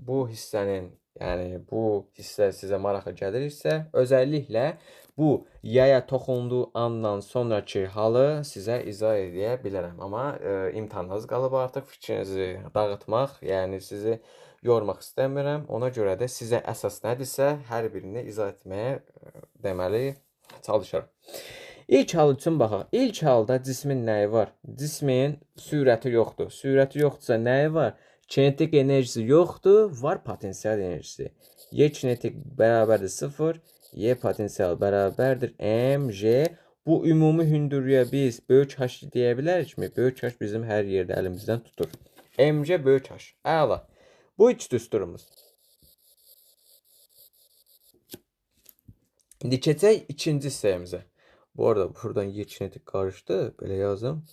bu hissənin, yəni bu hissə sizə maraqlı gəlirsə, özəlliklə bu yaya toxunduğu andan sonraki halı sizə izah edə bilərəm. Amma imtahanınız qalıb artıq, fikrinizi dağıtmaq, yəni sizi yormaq istəmirəm. Ona görə də sizə əsas nədirsə, hər birini izah etməyə deməli çalışıram. İlk hal üçün baxaq. İlk halda cismin nəyi var? Cismin sürəti yoxdur. Sürəti yoxdursa nəyi var? Kinetik enerjisi yoxdur, var potensial enerjisi. Y kinetik bərabərdir 0, Y potensial bərabərdir mg. Bu ümumi hündürlüyə biz böyük H deyə bilərikmi? Böyük H bizim hər yerdə əlimizdən tutur. Mg böyük H. Əla. Bu iç düsturumuz. İndi keçək ikinci hissəyimizə. Bu arada buradan Y kinetik qarışdı. Belə yazım.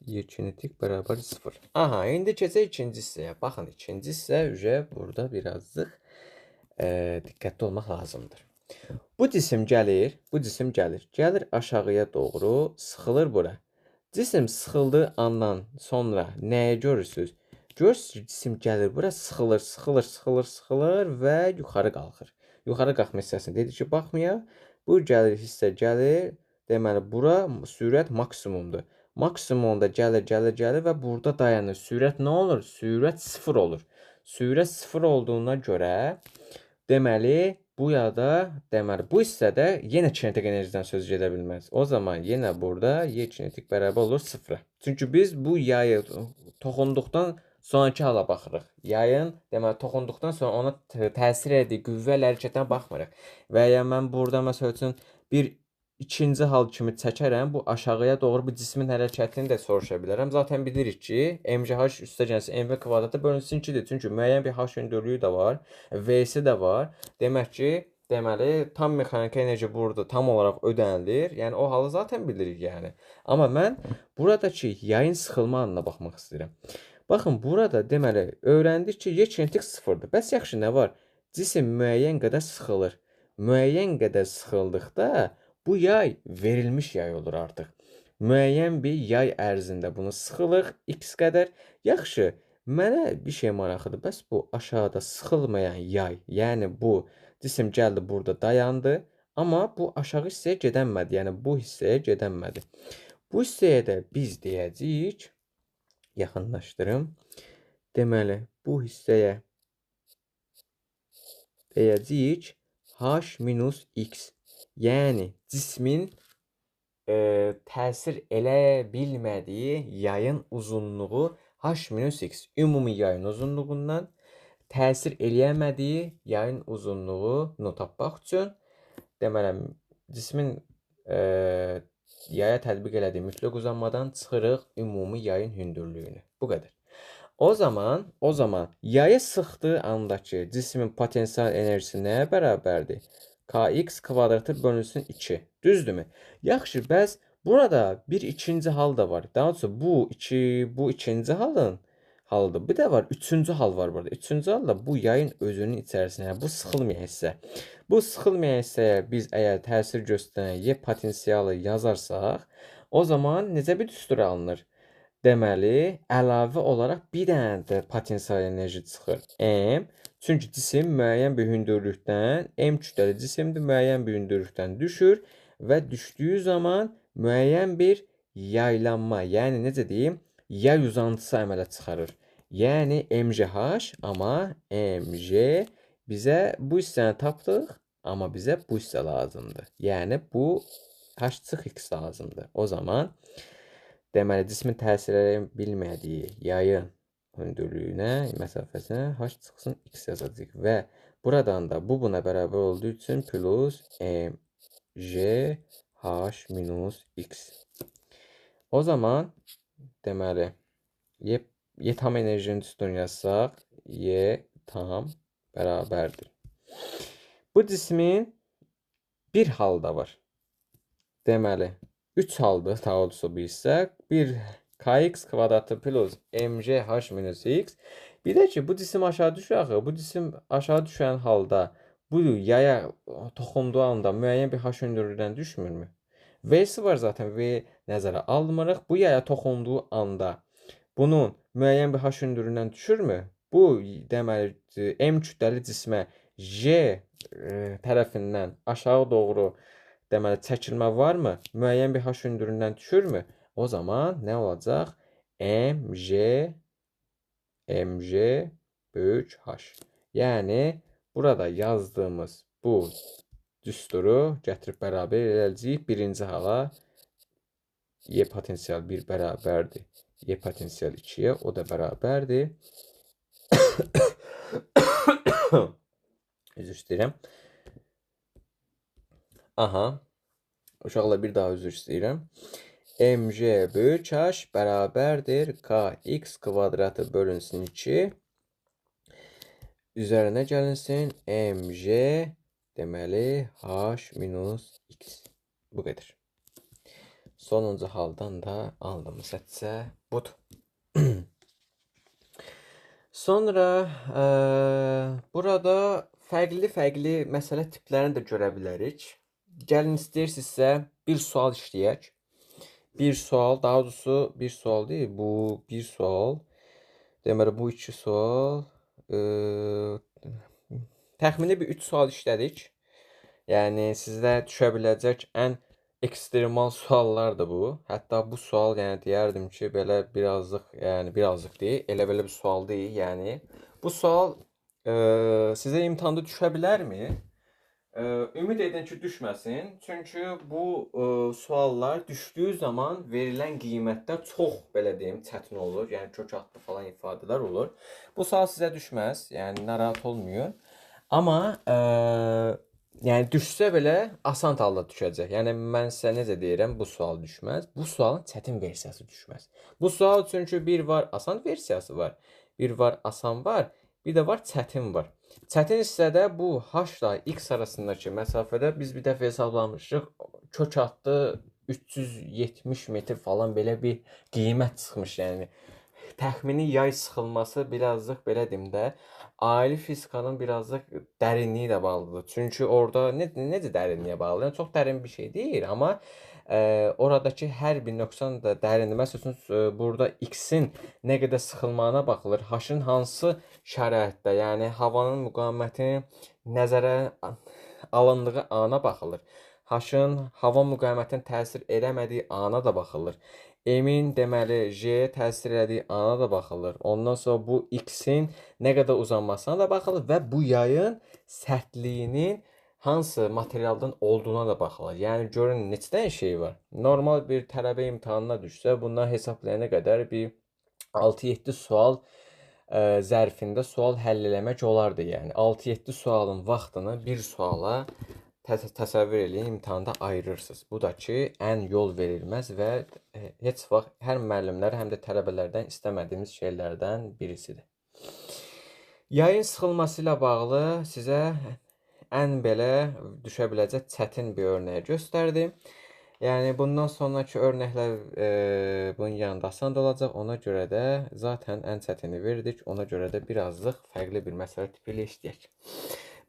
Y kinetik bərabər 0. Aha, indi keçək ikinci hissəyə. Baxın, ikinci hissə burada birazcıq diqqətli olmaq lazımdır. Bu cisim gəlir. Gəlir aşağıya doğru, sıxılır bura. Cisim sıxıldığı andan sonra nəyə görürsünüz? Görürsünüz ki, cisim gəlir bura, sıxılır və yuxarı qalxır. Yuxarı qalxma hissəsində dedik ki, baxmayaq. Bu hissə gəlir. Deməli, bura sürət maksimumdur. Maksimumda gəlir və burada dayanır. Sürət nə olur? Sürət 0 olur. Sürət 0 olduğuna görə, deməli, bu hissədə yenə kinetik enerjidən söz gedə bilməz. O zaman yenə burada Y kinetik bərabər olur 0-a. Çünki biz bu yayı toxunduqdan sonraki hala baxırıq. Yayın, deməli, toxunduqdan sonra ona təsir etdiyi qüvvə hərəkətinə baxmırıq. Və ya mən burada, məsəl üçün, bir ikinci hal kimi çəkərəm, bu aşağıya doğru bu cismin hərəkətini də soruşa bilərəm. Zaten bilirik ki, mgh üstəgəlsi mv kvadratı bölünsün 2-dir. Çünki müəyyən bir h hündürlüyü də var, v-si də var. Demək ki, deməli, tam mexaniki enerji burada tam olaraq ödənilir. Yəni, o halı zaten bilirik, yəni. Amma mən buradakı yayın sıxılma anına baxmaq istəyirəm. Baxın, burada deməli, öyrəndik ki, Y kinetik 0-dır. Bəs yaxşı, nə var? Cisim müəyyən qədər sıxılır. Müəyyən qədər sıxıldıqda bu yay verilmiş yay olur artıq. Müəyyən bir yay ərzində bunu sıxılıq x qədər. Yaxşı, mənə bir şey maraqlıdır. Bəs bu aşağıda sıxılmayan yay, yəni bu cisim gəldi burada dayandı, amma bu aşağı hissəyə gedənmədi. Yəni bu hissəyə gedənmədi. Bu hissəyə də biz deyəcəyik, yaxınlaşdırım. Deməli, bu hissəyə deyəcəyik h minus x. Yəni, cismin təsir elə bilmədiyi yayın uzunluğu h-x. Ümumi yayın uzunluğundan təsir eləyəmədiyi yayın uzunluğunu tapmaq üçün, deməli, cismin yaya tətbiq elədiyi mütləq uzanmadan çıxırıq ümumi yayın hündürlüyünü. Bu qədər. O zaman yayı sıxdığı andakı cismin potensial enerjisi nəyə bərabərdir? Kx kvadratı bölünsün 2. Düzdürmü? Yaxşı, bəs burada bir ikinci hal da var. Daha doğrusu bu ikinci halın haldır. Bir də var, üçüncü hal var burada. Üçüncü hal da bu yayın özünün içərisində, yəni bu sıxılmayan hissə. Bu sıxılmayan hissəyə biz əgər təsir göstərən Y potensialı yazarsak, o zaman necə bir düstur alınır? Deməli, əlavə olaraq bir dənə də potensial enerji çıxır. M. Çünki cisim müəyyən bir hündürlükdən, M kütləli cisimdir, müəyyən bir hündürlükdən düşür və düşdüyü zaman müəyyən bir yaylanma, yəni necə deyim, yay uzantısı əmələ çıxarır. Yəni MGH, amma MG bizə bu hissəni tapdıq, amma bizə bu hissə lazımdır. Yəni bu H-X lazımdır. O zaman deməli, cismin təsir edə bilmədiyi yayın hündürlüyünə, məsafəsinə H çıxsın X yazacağıq və buradan da bu buna bərabər olduğu üçün plus mg H minus X. O zaman deməli, Y tam enerjinin üstünü yazsaq, Y tam bərabərdir. Bu cismin bir halda var. Deməli, 3 haldır, daha doğrusu bu hissə. 1 kx kvadratı plus mg h minus x. Bir də ki, bu cisim aşağı düşür axı. Bu cisim aşağı düşən halda bu yaya toxunduğu anda müəyyən bir h hündürlükdən düşmürmü? V'si var zaten. V nəzərə almırıq. Bu yaya toxunduğu anda bunun müəyyən bir h hündürlüyündən düşürmü? Bu deməli M kütləli cismə J tərəfindən aşağı doğru deməli çəkilmə varmı? Müəyyən bir h hündürlüyündən düşürmü? O zaman nə olacaq? mg böyük h. Yəni burada yazdığımız bu düsturu gətirib bərabər eləyəcəyik. Birinci hala Y potensial 1 bərabərdir. Y potensial 2-yə, o da bərabərdir. Üzr istəyirəm. Aha. Uşaqlar bir daha üzr istəyirəm. mg böyük h bərabərdir kx kvadratı bölünsün 2. Üzərinə gəlinsin mg deməli h minus x. Bu qədər. Sonuncu haldan da aldığımız nəticə budur. Sonra burada fərqli məsələ tiplərini də görə bilərik. Gəlin istəyirsinizsə bir sual işləyək. Bir sual, daha doğrusu bir sual deyil, bu bir sual. Deməli bu iki sual. Təxmini bir 3 sual işlədik. Yəni sizdə düşə biləcək ən ekstremal suallardır bu. Hətta bu sual, yəni deyərdim ki, belə birazcıq, yəni birazcıq deyil, elə belə bir sual deyil, yəni. Bu sual sizə imtahanda düşə bilərmi? Ümid edən ki, düşməsin. Çünki bu suallar düşdüyü zaman verilən qiymətdən çox, belə deyim, çətin olur. Yəni kök adlı falan ifadələr olur. Bu sual sizə düşməz. Yəni narahat olmayın. Amma yəni düşsə belə asan halda düşəcək. Yəni mən sizə necə deyirəm, bu sual düşməz. Bu sualın çətin versiyası düşməz. Bu sual çünki bir var asan versiyası var. Bir var asan var, bir də var çətin var. Çətin hissədə bu h ilə x arasındakı məsafədə biz bir dəfə hesablamışıq. Kök adlı 370 metr falan belə bir qiymət çıxmış, yəni. Təxmini yay sıxılması birazcıq belə deyim də, ali fizikanın birazcıq dərinliyi ilə bağlıdır. Çünki orada necə dərinliyə bağlı? Yəni çox dərin bir şey deyil, amma oradakı hər bir nöqsan da dərindir. Məsələn, burada x-in nə qədər sıxılmağına baxılır. H-ın hansı şəraitdə, yəni havanın müqavimətinin nəzərə alındığı ana baxılır. H-ın hava müqavimətinin təsir eləmədiyi ana da baxılır. M-in deməli J-yə təsir elədiyi ana da baxılır. Ondan sonra bu X-in nə qədər uzanmasına da baxılır və bu yayın sərtliyinin hansı materialdan olduğuna da baxılır. Yəni görün neçə dənə şey var. Normal bir tələbə imtahanına düşsə, bundan hesablayana qədər bir 6-7 sual zərfində sual həll eləmək olardı. Yəni 6-7 sualın vaxtını bir suala təsəvvür eləyin, imtahanda ayırırsınız. Bu da ki, ən yol verilməz və heç vaxt həm müəllimlər, həm də tələbələrdən istəmədiyimiz şeylərdən birisidir. Yayın sıxılması ilə bağlı sizə ən belə düşə biləcək çətin bir örnəyi göstərdim. Yəni bundan sonraki örnəklər bunun yanında asan da olacaq. Ona görə də zaten ən çətini verdik. Ona görə də birazcıq fərqli bir məsələ tipi ilə işləyək.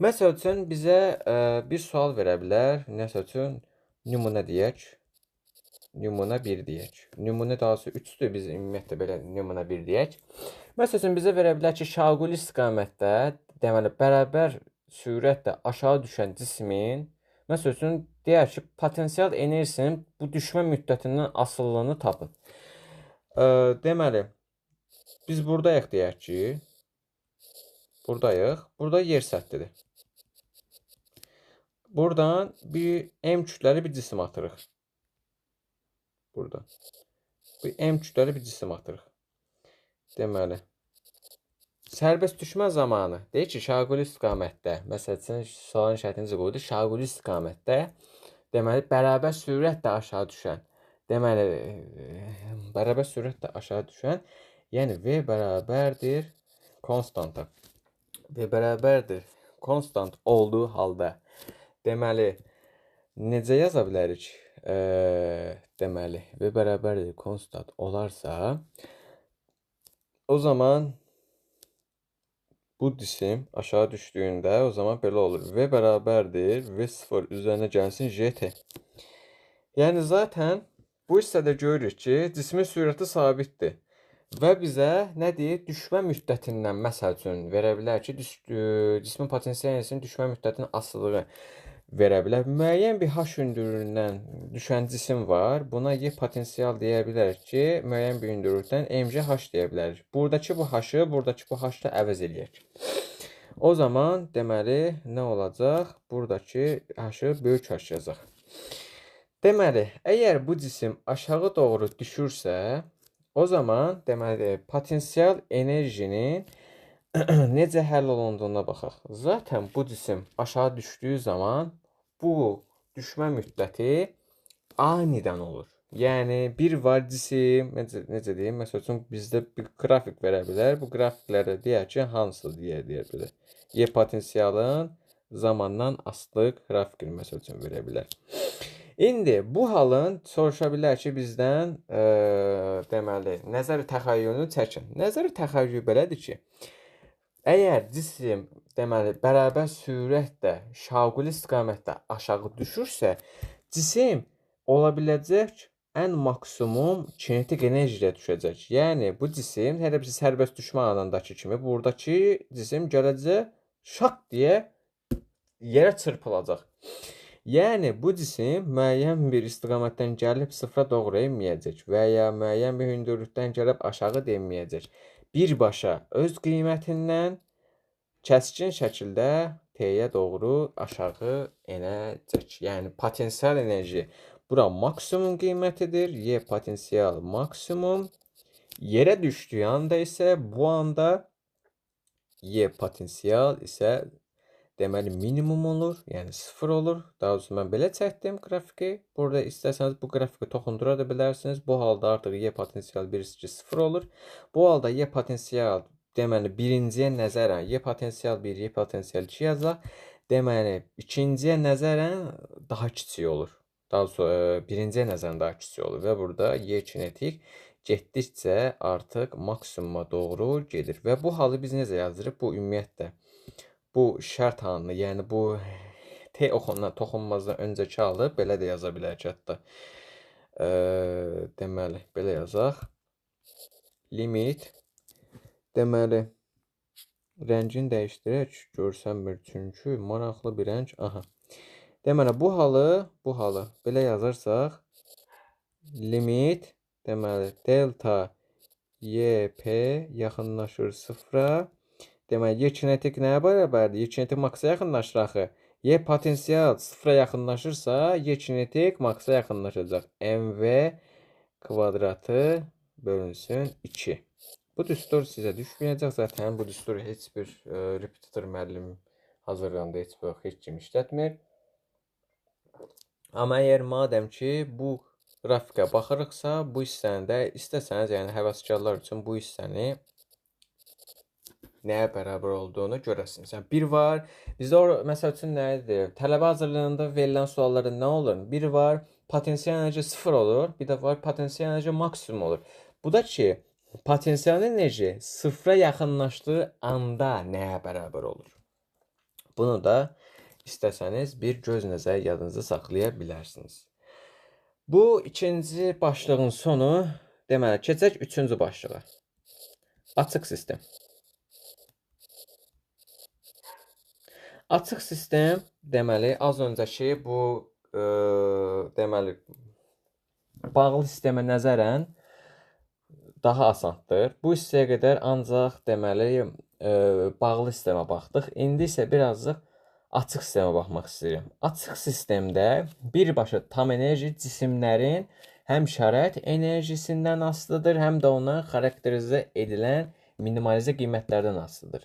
Məsəl üçün bizə bir sual verə bilər. Məsəl üçün nümunə deyək. Nümunə 1 deyək. Nümunə daha doğrusu 3-dür. Biz ümumiyyətlə belə nümunə 1 deyək. Məsəl üçün bizə verə bilər ki, şaquli istiqamətdə, deməli, bərabər sürətlə aşağı düşən cismin, məsəl üçün deyək ki, potensial enerjisinin bu düşmə müddətindən asıllığını tapın. Deməli, biz buradayıq deyək ki, buradayıq. Burada yer səthidir. Buradan bir M kütləli bir cisim atırıq. Burada. Bu M kütləli bir cisim atırıq. Deməli, sərbəst düşmə zamanı, deyək ki, şaquli istiqamətdə, məsəl üçün, sualın şərtini qoydu, şaquli istiqamətdə, deməli, bərabər sürətlə aşağı düşən, deməli, bərabər sürətlə aşağı düşən, yəni V bərabərdir konstanta. V bərabərdir konstant olduğu halda, deməli, necə yaza bilərik? Deməli, V bərabərdir konstant olarsa, o zaman bu cisim aşağı düşdüyündə o zaman belə olur. V bərabərdir V0 üzərinə gəlsin JT. Yəni zaten bu hissədə görürük ki, cismin sürəti sabitdir. Və bizə nə deyir? Düşmə müddətindən məsəl üçün verə bilər ki, cismin potensial enerjisinin düşmə müddətinin asılılığı verə bilər. Müəyyən bir h hündürlüyündən düşən cisim var. Buna Y potensial deyə bilərik ki, müəyyən bir hündürlükdən mgh deyə bilərik. Buradakı bu h-ı, buradakı bu h-ı əvəz eləyək. O zaman deməli nə olacaq? Buradakı h-ı böyük h yazacaq. Deməli, əgər bu cisim aşağı doğru düşürsə, o zaman deməli potensial enerjinin necə həll olunduğuna baxaq. Zaten bu cisim aşağı düşdüyü zaman bu düşmə müddəti anidən olur. Yəni bir var cisim, necə deyim, məsəl üçün bizdə bir qrafik verə bilər. Bu qrafiklərdə deyək ki, hansı deyə bilər. Y potensialın zamandan asılı qrafikini məsəl üçün verə bilər. İndi bu halın soruşa bilər ki, bizdən deməli nəzəri təxəyyülünü çəkin. Nəzəri təxəyyül belədir ki, əgər cisim deməli bərabər sürətlə şaquli istiqamətdə aşağı düşürsə, cisim ola biləcək ən maksimum kinetik enerjiyə düşəcək. Yəni bu cisim hələ bir sərbəst düşmə anındakı kimi buradakı cisim gələcək şaq deyə yerə çırpılacaq. Yəni bu cisim müəyyən bir istiqamətdən gəlib sıfıra doğru enməyəcək və ya müəyyən bir hündürlükdən gəlib aşağı enməyəcək. Birbaşa öz qiymətindən kəskin şəkildə T-yə doğru aşağı enəcək. Yəni potensial enerji bura maksimum qiymətidir. Y potensial maksimum. Yerə düşdüyü anda isə bu anda Y potensial isə deməli minimum olur, yəni 0 olur. Daha doğrusu mən belə çəkdim qrafiki. Burada istəsəniz bu qrafiki toxundura da bilərsiniz. Bu halda artıq Y potensial birisi 0 olur. Bu halda Y potensial deməli birinciyə nəzərən Y potensial 1, Y potensial 2 yazacaq. Deməli ikinciyə nəzərən daha kiçik olur. Daha doğrusu birinciyə nəzərən daha kiçik olur və burada Y kinetik getdikcə artıq maksimuma doğru gedir. Və bu halı biz necə yazırıq? Bu ümumiyyətlə bu şərt halını, yəni bu T oxundan toxunmazdan öncəki halı belə də yaza bilərik hətta. Deməli, belə yazaq. Limit. Deməli, rəngini dəyişdirək, görsənmir çünki maraqlı bir rəng. Aha. Deməli, bu halı belə yazırsaq, limit, deməli, delta YP yaxınlaşır sıfıra. Deməli, Y kinetik nəyə bərabərdir? Y kinetik maksa yaxınlaşır axı. Y potensial sıfıra yaxınlaşırsa, Y kinetik maksa yaxınlaşacaq. MV kvadratı bölünsün 2. Bu düstur sizə düşməyəcək. Zaten bu düstur heç bir repetitor müəllim hazırlandı, heç kim işlətmir. Amma əgər madəm ki, bu qrafikə baxırıqsa, bu hissəni də istəsəniz, yəni həvəskarlar üçün bu hissəni nəyə bərabər olduğunu görəsiniz. Yəni bir var, bizdə məsəl üçün nədir? Tələbə hazırlığında verilən suallarda nə olur? Bir var, potensial enerji 0 olur, bir də var potensial enerji maksimum olur. Bu da ki, potensial enerji 0-a yaxınlaşdığı anda nəyə bərabər olur? Bunu da istəsəniz bir göz nəzəri yadınızda saxlaya bilərsiniz. Bu ikinci başlığın sonu. Deməli, keçək üçüncü başlığa. Açıq sistem. Açıq sistem deməli az öncəki bu deməli bağlı sistemə nəzərən daha asandır. Bu hissəyə qədər ancaq deməli bağlı sistemə baxdıq. İndi isə birazcıq açıq sistemə baxmaq istəyirəm. Açıq sistemdə birbaşa tam enerji cisimlərin həm şərait enerjisindən asılıdır, həm də ona xarakterizə edilən minimalizə qiymətlərdən asılıdır.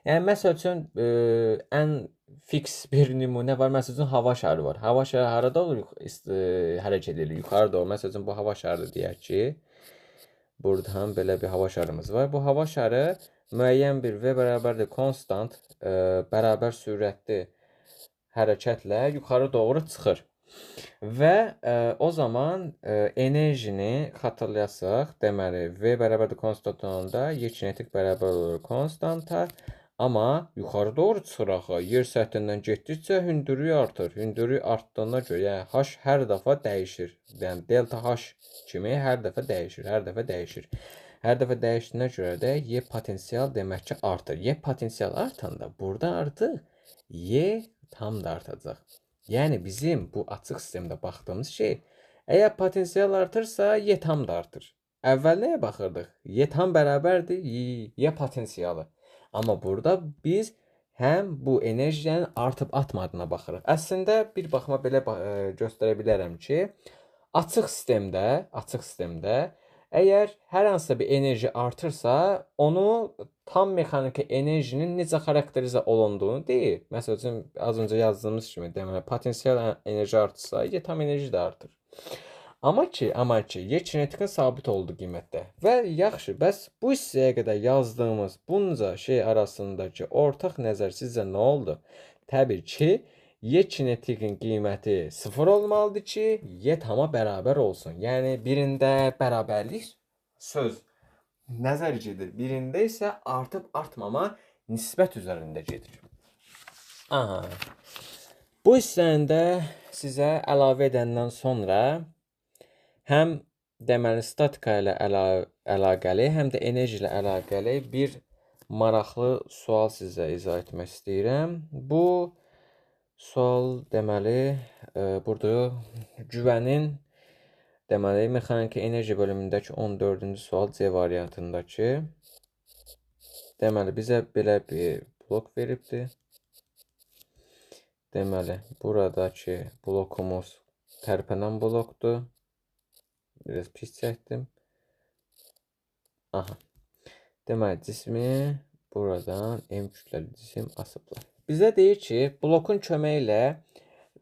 Yəni məsəl üçün ən fiks bir nümunə var. Məsəl üçün hava şarı var. Hava şarı harada olur? Hərəkət edir yuxarı doğru. Məsəl üçün bu hava şarıdır deyək ki, buradan belə bir hava şarımız var. Bu hava şarı müəyyən bir V bərabərdir konstant bərabər sürətli hərəkətlə yuxarı doğru çıxır. Və o zaman enerjini xatırlayasaq, deməli V bərabərdir konstant olanda Y kinetik bərabər olur konstanta, amma yuxarı doğru çıxır axı. Yer səthindən getdikcə hündürlük artır. Hündürlük artdığına görə yəni H hər dəfə dəyişir. Yəni delta H kimi hər dəfə dəyişir, hər dəfə dəyişir. Hər dəfə dəyişdiyinə görə də Y potensial demək ki artır. Y potensial artanda burada artıq Y tam da artacaq. Yəni bizim bu açıq sistemdə baxdığımız şey, əgər potensial artırsa, Y tam da artır. Əvvəl nəyə baxırdıq? Y tam bərabərdir Y potensialı. Amma burada biz həm bu enerjinin artıb atmadığına baxırıq. Əslində bir baxıma belə göstərə bilərəm ki, açıq sistemdə əgər hər hansısa bir enerji artırsa, onu tam mexaniki enerjinin necə xarakterizə olunduğunu deyir. Məsəl üçün, az öncə yazdığımız kimi, deməli, potensial enerji artırsa, Y tam enerji də artır. Amma ki, Y kinetikin sabit olduğu qiymətdə. Və yaxşı, bəs bu hissəyə qədər yazdığımız bunca şey arasındakı ortaq nəzər sizcə nə oldu? Təbii ki, Y kinetikin qiyməti 0 olmalıdır ki, Y tama bərabər olsun. Yəni birində bərabərlik söz nəzər gedir. Birində isə artıb artmama nisbət üzərində gedir. Aha. Bu hissəndə sizə əlavə edəndən sonra həm deməli statika ilə əlaqəli, həm də enerji ilə əlaqəli bir maraqlı sual sizə izah etmək istəyirəm. Bu sual deməli burada güvənin deməli mexaniki enerji bölümündəki 14-cü sual C variantındakı deməli bizə belə bir blok veribdir. Deməli buradakı blokumuz tərpənən blokdur. Biraz pis çəkdim. Aha. Deməli cismi buradan M kütləli cisim asıblar. Bizə deyir ki, blokun köməyi ilə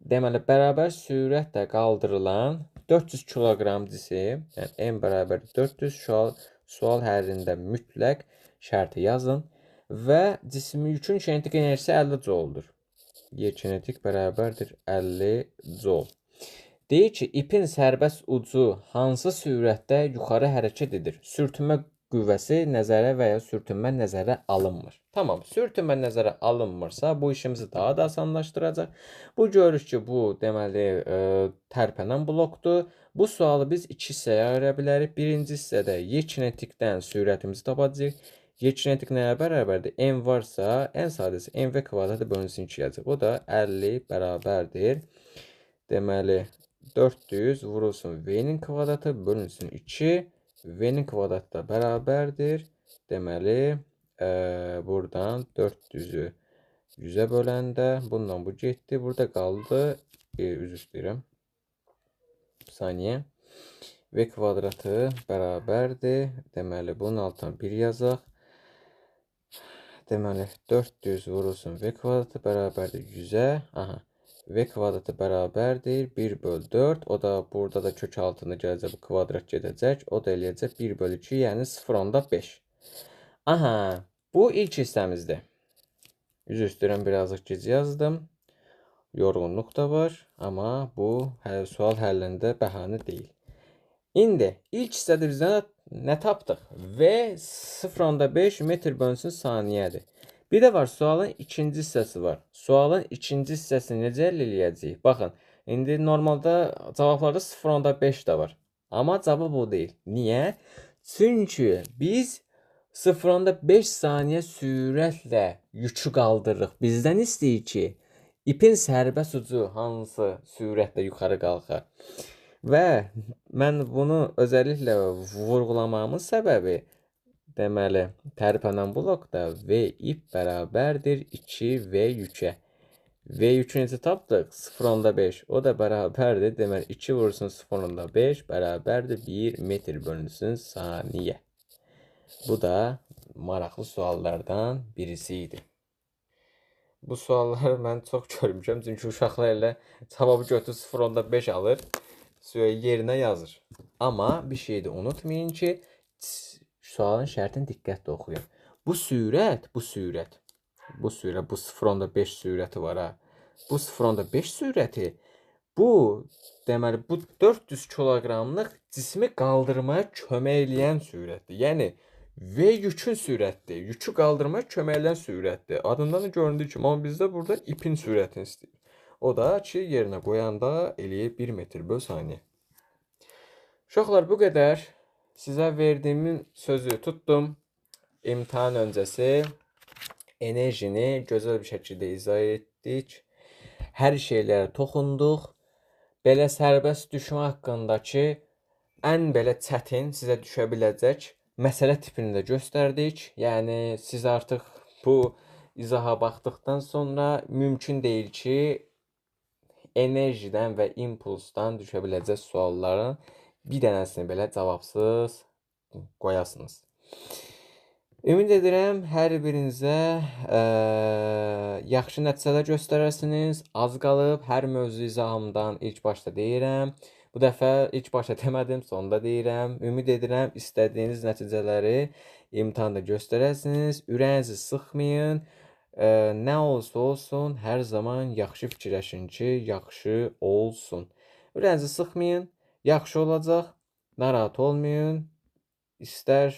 deməli bərabər sürətlə qaldırılan 400 kiloqram cisim, yəni M bərabər 400 sual həllində mütləq şərti yazın və cismin yükün kinetik enerjisi 50 jouldur. Y kinetik bərabərdir 50 joule. Deyir ki, ipin sərbəst ucu hansı sürətdə yuxarı hərəkət edir? Sürtünmə qüvvəsi nəzərə və ya sürtünmə nəzərə alınmır. Tamam, sürtünmə nəzərə alınmırsa, bu işimizi daha da asanlaşdıracaq. Bu görürük ki, bu deməli tərpənən blokdur. Bu sualı biz iki hissəyə ayıra bilərik. Birinci hissədə Y kinetikdən sürətimizi tapacağıq. Y kinetik nəyə bərabərdir? M varsa, ən sadəsi MV kvadratı bölünsün 2 yazıq. O da 50 bərabərdir. Deməli 400 vurulsun V-nin kvadratı bölünsün 2. V-nin kvadratı da bərabərdir. Deməli buradan 400-ü 100-ə böləndə bundan bu getdi. Burada qaldı. Üzr istəyirəm. Saniyə. V kvadratı bərabərdir. Deməli bunun altına 1 yazaq. Deməli 400 vurulsun V kvadratı bərabərdir 100-ə. Aha. V kvadratı bərabərdir 1/4. O da burada da kök altında gələcək, bu kvadrat gedəcək. O da eləyəcək 1/2, yəni 0.5. Aha, bu ilk hissəmizdir. Üzr istəyirəm, birazcık gec yazdım. yorğunluq da var, amma bu sual həllində bəhanə deyil. İndi ilk hissədə bizdən nə tapdıq? V 0,5 metr bölünsün saniyədir. Bir də var, sualın ikinci hissəsi var. Sualın ikinci hissəsini necə əldə edəcəyik? Baxın, indi normalda cavablarda 0,5 də var. Amma cavab o deyil. Niyə? Çünki biz 0,5 saniyə sürətlə yükü qaldırırıq. Bizdən istəyir ki, ipin sərbəst ucu hansı sürətlə yuxarı qalxar. Və mən bunu özəlliklə vurğulamamın səbəbi, deməli, tərpənən blokda V ip bərabərdir 2V yükə. V yükü necə tapdıq? 0,5. O da bərabərdir. Deməli, 2 vursun 0,5 bərabərdir 1 metr bölünsün saniyə. Bu da maraqlı suallardan birisi idi. Bu sualları mən çox görmüşəm. Çünki uşaqlar elə cavabı götürüb 0,5 alır, yerinə yazır. Amma bir şey də unutmayın ki, sualın şərtini diqqətlə oxuyun. Bu 0,5 sürəti var ha. Bu 0,5 sürəti, bu deməli bu 400 kiloqramlıq cismi qaldırmaya kömək eləyən sürətdir. Yəni V yükün sürətdir. Yükü qaldırmaya kömək eləyən sürətdir. Adından da göründüyü kimi, amma bizdə burada ipin sürətini istəyir. O da ki, yerinə qoyanda eləyir 1 metr böl saniyə. Uşaqlar, bu qədər. Sizə verdiyimin sözü tutdum. İmtahan öncəsi enerjini gözəl bir şəkildə izah etdik. Hər şeylərə toxunduq. Belə sərbəst düşmə haqqındakı ən belə çətin sizə düşə biləcək məsələ tipini də göstərdik. Yəni siz artıq bu izaha baxdıqdan sonra mümkün deyil ki, enerjidən və impulsdan düşə biləcək sualların bir dənəsini belə cavabsız qoyasınız. Ümid edirəm hər birinizə yaxşı nəticələr göstərərsiniz. Az qalıb, hər mövzu izahımdan ilk başda deyirəm. Bu dəfə ilk başda demədim, sonda deyirəm. Ümid edirəm istədiyiniz nəticələri imtahanda göstərərsiniz. Ürəyinizi sıxmayın. Nə olsa olsun, hər zaman yaxşı fikirləşin ki, yaxşı olsun. Ürəyinizi sıxmayın, yaxşı olacaq, narahat olmayın. İstər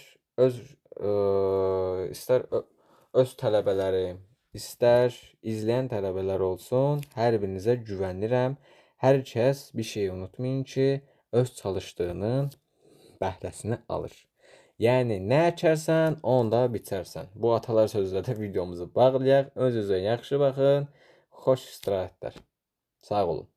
öz tələbələri, istər izləyən tələbələr olsun, hər birinizə güvənirəm. Hər kəs bir şey unutmayın ki, öz çalışdığının bəhrəsini alır. Yəni, nə əkərsən, onda biçərsən. Bu atalar sözlə də videomuzu bağlayaq. Öz-özə yaxşı baxın. Xoş istirahətlər. Sağ olun.